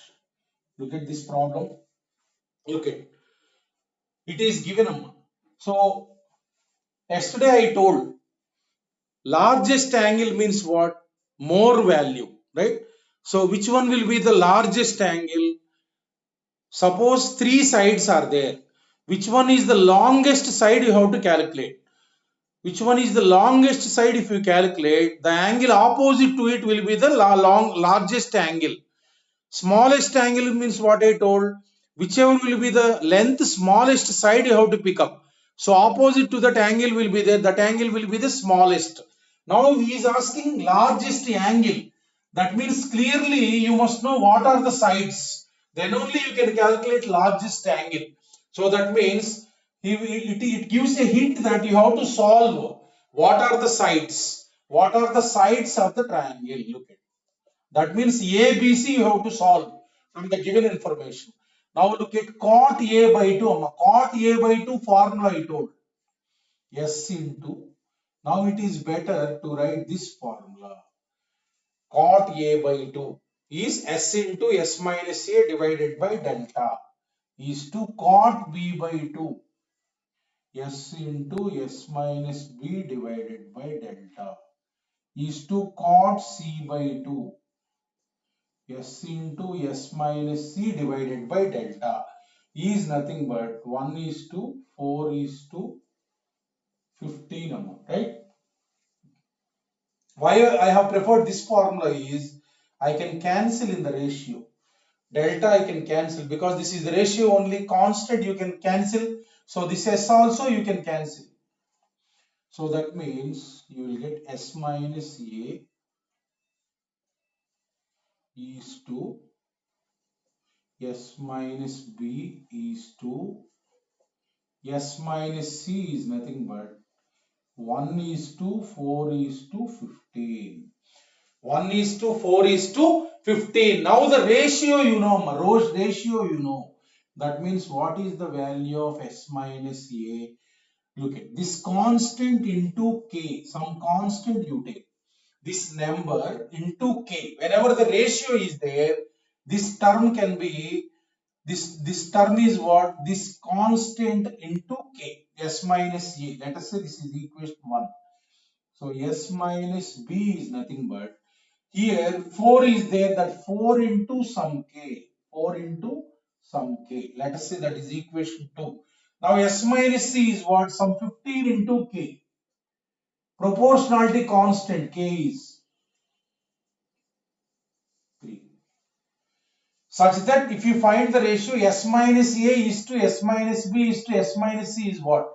Look at this problem. Look at it is given. So yesterday I told largest angle means what? More value, right? So which one will be the largest angle? Suppose three sides are there. Which one is the longest side you have to calculate? Which one is the longest side if you calculate? The angle opposite to it will be the largest angle. Smallest angle means what I told. Whichever will be the length smallest side you have to pick up. So opposite to that angle will be there, that angle will be the smallest. Now he is asking largest angle. That means clearly you must know what are the sides. Then only you can calculate largest angle. So that means it gives a hint that you have to solve what are the sides. What are the sides of the triangle? Look at. That means ABC you have to solve from the given information. Now look at cot A by 2. Cot A by 2 formula I told. S into. Now it is better to write this formula. Cot A by 2 is S into S minus A divided by delta is to cot B by 2. S into S minus B divided by delta is to cot C by 2. S into S minus C divided by delta is nothing but 1 is to 4 is to 15, right? Why I have preferred this formula is I can cancel in the ratio. Delta I can cancel because this is the ratio only, constant you can cancel. So this S also you can cancel. So that means you will get S minus A is to S minus B is to S minus C is nothing but 1 is to 4 is to 15. 1 is to 4 is to 15. Now the ratio you know, ratio you know. That means what is the value of S minus A? Look at this constant into K. Some constant you take. This number into K. Whenever the ratio is there, this term can be, this term is what? This constant into K. S minus A. Let us say this is equation 1. So S minus B is nothing but, here 4 is there, that 4 into some K. 4 into some K. Let us say that is equation 2. Now S minus C is what? Some 15 into K. Proportionality constant K is 3. Such that if you find the ratio S minus A is to S minus B is to S minus C is what?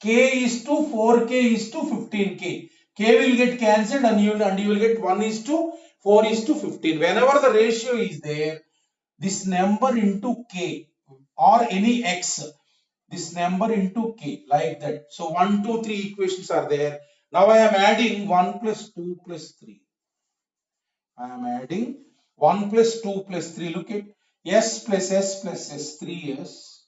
K is to 4K is to 15K. K will get cancelled and you will get 1 is to 4 is to 15. Whenever the ratio is there, this number into K or any X, this number into K like that. So 1, 2, 3 equations are there. Now I am adding 1 plus 2 plus 3. I am adding 1 plus 2 plus 3. Look at S plus S plus S, 3S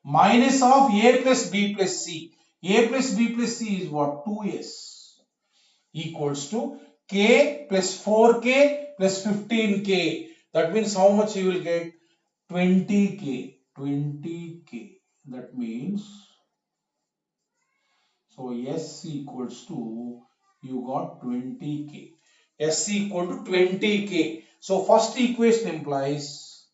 minus of A plus B plus C. A plus B plus C is what? 2S equals to K plus 4K plus 15K. That means how much you will get? 20K. 20K. That means, so S equals to, you got 20K. S equal to 20K. So first equation implies,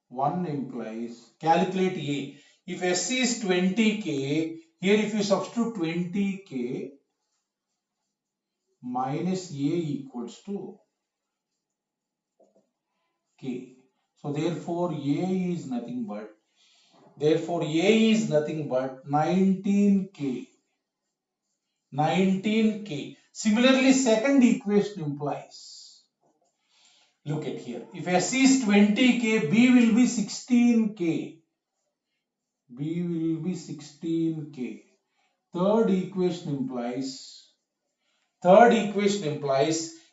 1 implies, calculate A. If S is 20K, here if you substitute 20K minus A equals to K. So therefore A is nothing but, 19K. 19K. Similarly, second equation implies, look at here. If S is 20K, B will be 16K. B will be 16K. Third equation implies,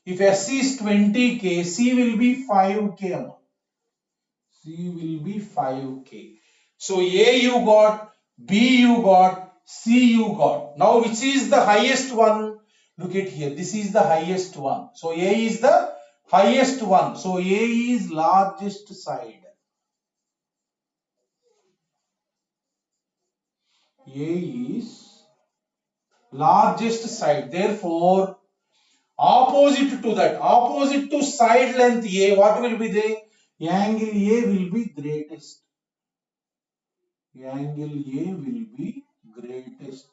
if S is 20K, C will be 5K. C will be 5K. So A you got, B you got, C you got. Now which is the highest one? Look at here. This is the highest one. So A is the highest one. So A is largest side. A is largest side. Therefore, opposite to that, opposite to side length A, what will be there? Angle A will be greatest. Angle A will be greatest.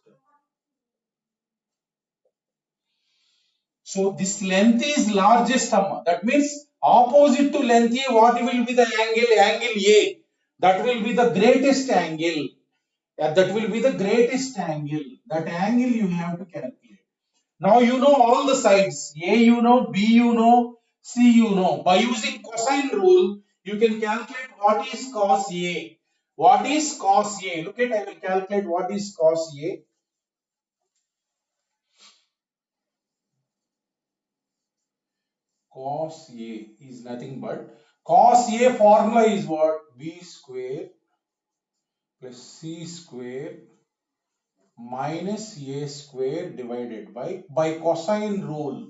So this length is largest, that means opposite to length A, what will be the angle? Angle A. That will be the greatest angle. That will be the greatest angle. That angle you have to calculate. Now you know all the sides. A you know, B you know, C you know. By using cosine rule, you can calculate what is cos A. What is cos A? Look at, I will calculate what is cos A. Cos A is nothing but, cos A formula is what? B square plus C square minus A square divided by cosine rule.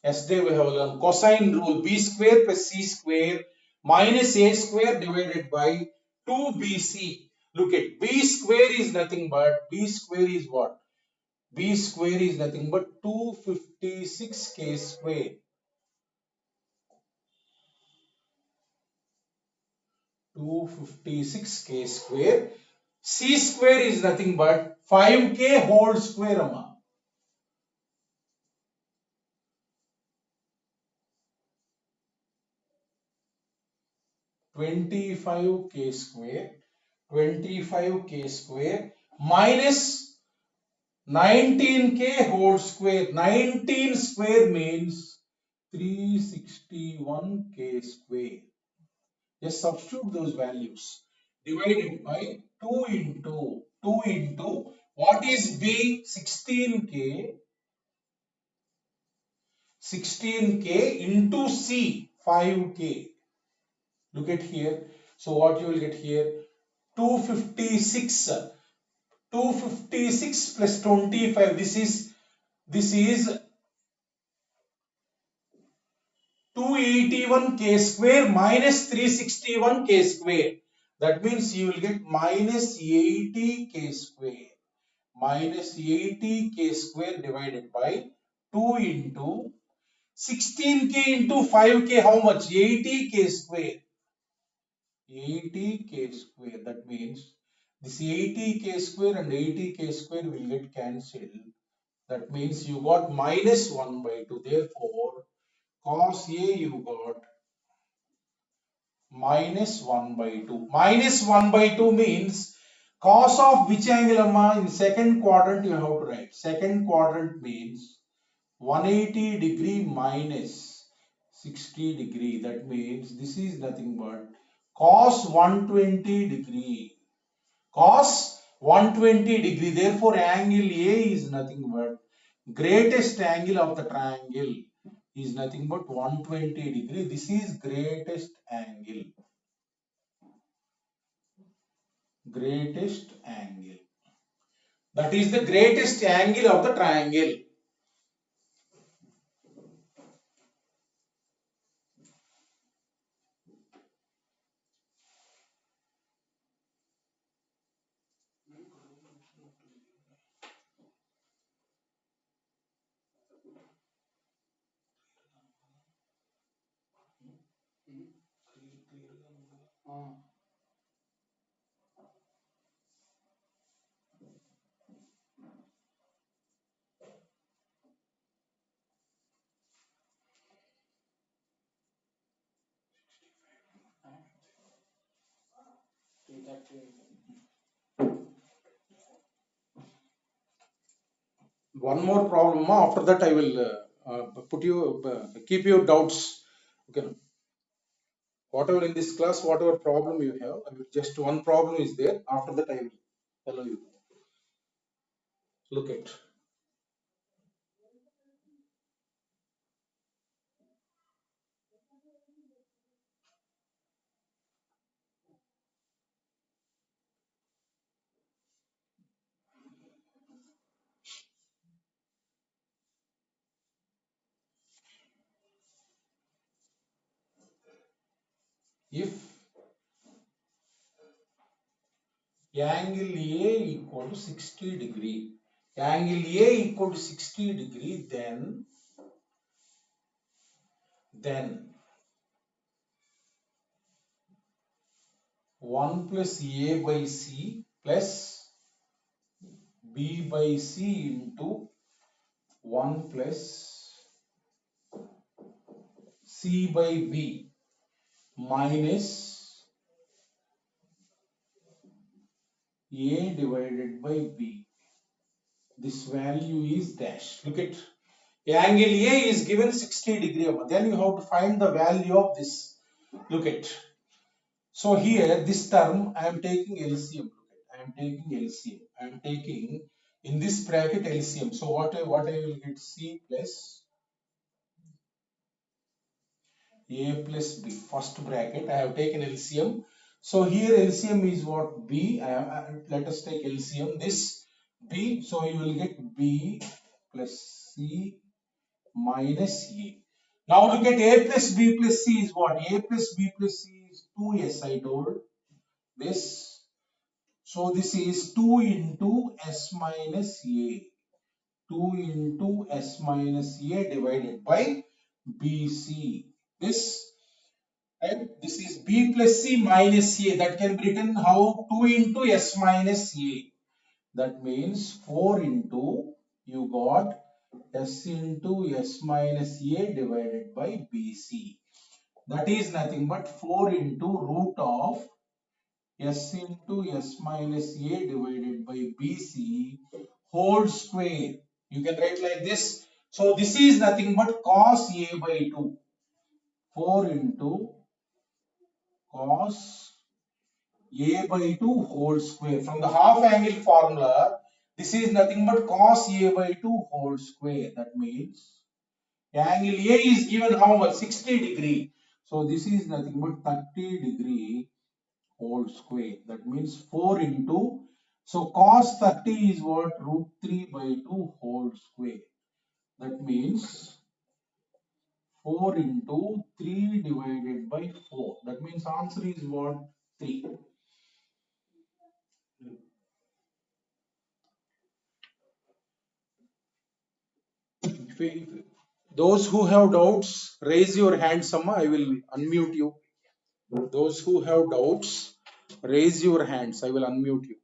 Yesterday we have learned cosine rule. B square plus C square minus A square divided by 2BC. Look at, B square is nothing but, B square is what? B square is nothing but 256K square. 256K square. C square is nothing but 5K whole square, amma. 25K square. 25K square minus 19K whole square. 19 square means 361K square. Just substitute those values. Divided by 2 into what is B? 16K. 16K into C, 5K. Look at here. So what you will get here? 256. 256 plus 25. This is 281K square minus 361K square. That means you will get minus 80K square. Minus 80K square divided by 2 into 16K into 5K, how much? 80K square. 80K square. That means this 80K square and 80K square will get cancelled. That means you got minus 1 by 2. Therefore, cos A you got minus 1 by 2. Minus 1 by 2 means cos of which angle, amma? In second quadrant you have to write. Second quadrant means 180 degree minus 60 degree. That means this is nothing but cos 120 degree. Cos 120 degree. Therefore, angle A is nothing but greatest angle of the triangle is nothing but 120 degree. This is greatest angle. Greatest angle. That is the greatest angle of the triangle. One more problem. After that, I will keep your doubts. Okay. Whatever in this class, whatever problem you have, just one problem is there. After that, I will allow you. Look at. If angle A equal to 60 degree, angle A equal to 60 degree, then 1 plus A by C plus B by C into 1 plus C by B minus A divided by B. This value is dash. Look at angle A is given 60 degree. Then you have to find the value of this. Look at. So here this term I am taking LCM. I am taking LCM. I am taking in this bracket LCM. So what I will get C plus A plus B. First bracket I have taken LCM. So here LCM is what B. Let us take LCM. This B. So you will get B plus C minus A. Now look at A plus B plus C is what? A plus B plus C is 2S I told. This. So this is 2 into S minus A. 2 into S minus A divided by BC. This, right? This is B plus C minus A. That can be written how? 2 into S minus A. That means 4 into, you got S into S minus A divided by BC. That is nothing but 4 into root of S into S minus A divided by BC whole square. You can write like this. So this is nothing but cos A by 2. 4 into cos A by 2 whole square. From the half angle formula, this is nothing but cos A by 2 whole square. That means angle A is given how much? 60 degree. So this is nothing but 30 degree whole square. That means 4 into, so cos 30 is what? Root 3 by 2 whole square. That means 4 into 3 divided by 4. That means answer is what? 3. If those who have doubts, raise your hand, Sama. I will unmute you. Those who have doubts, raise your hands. I will unmute you.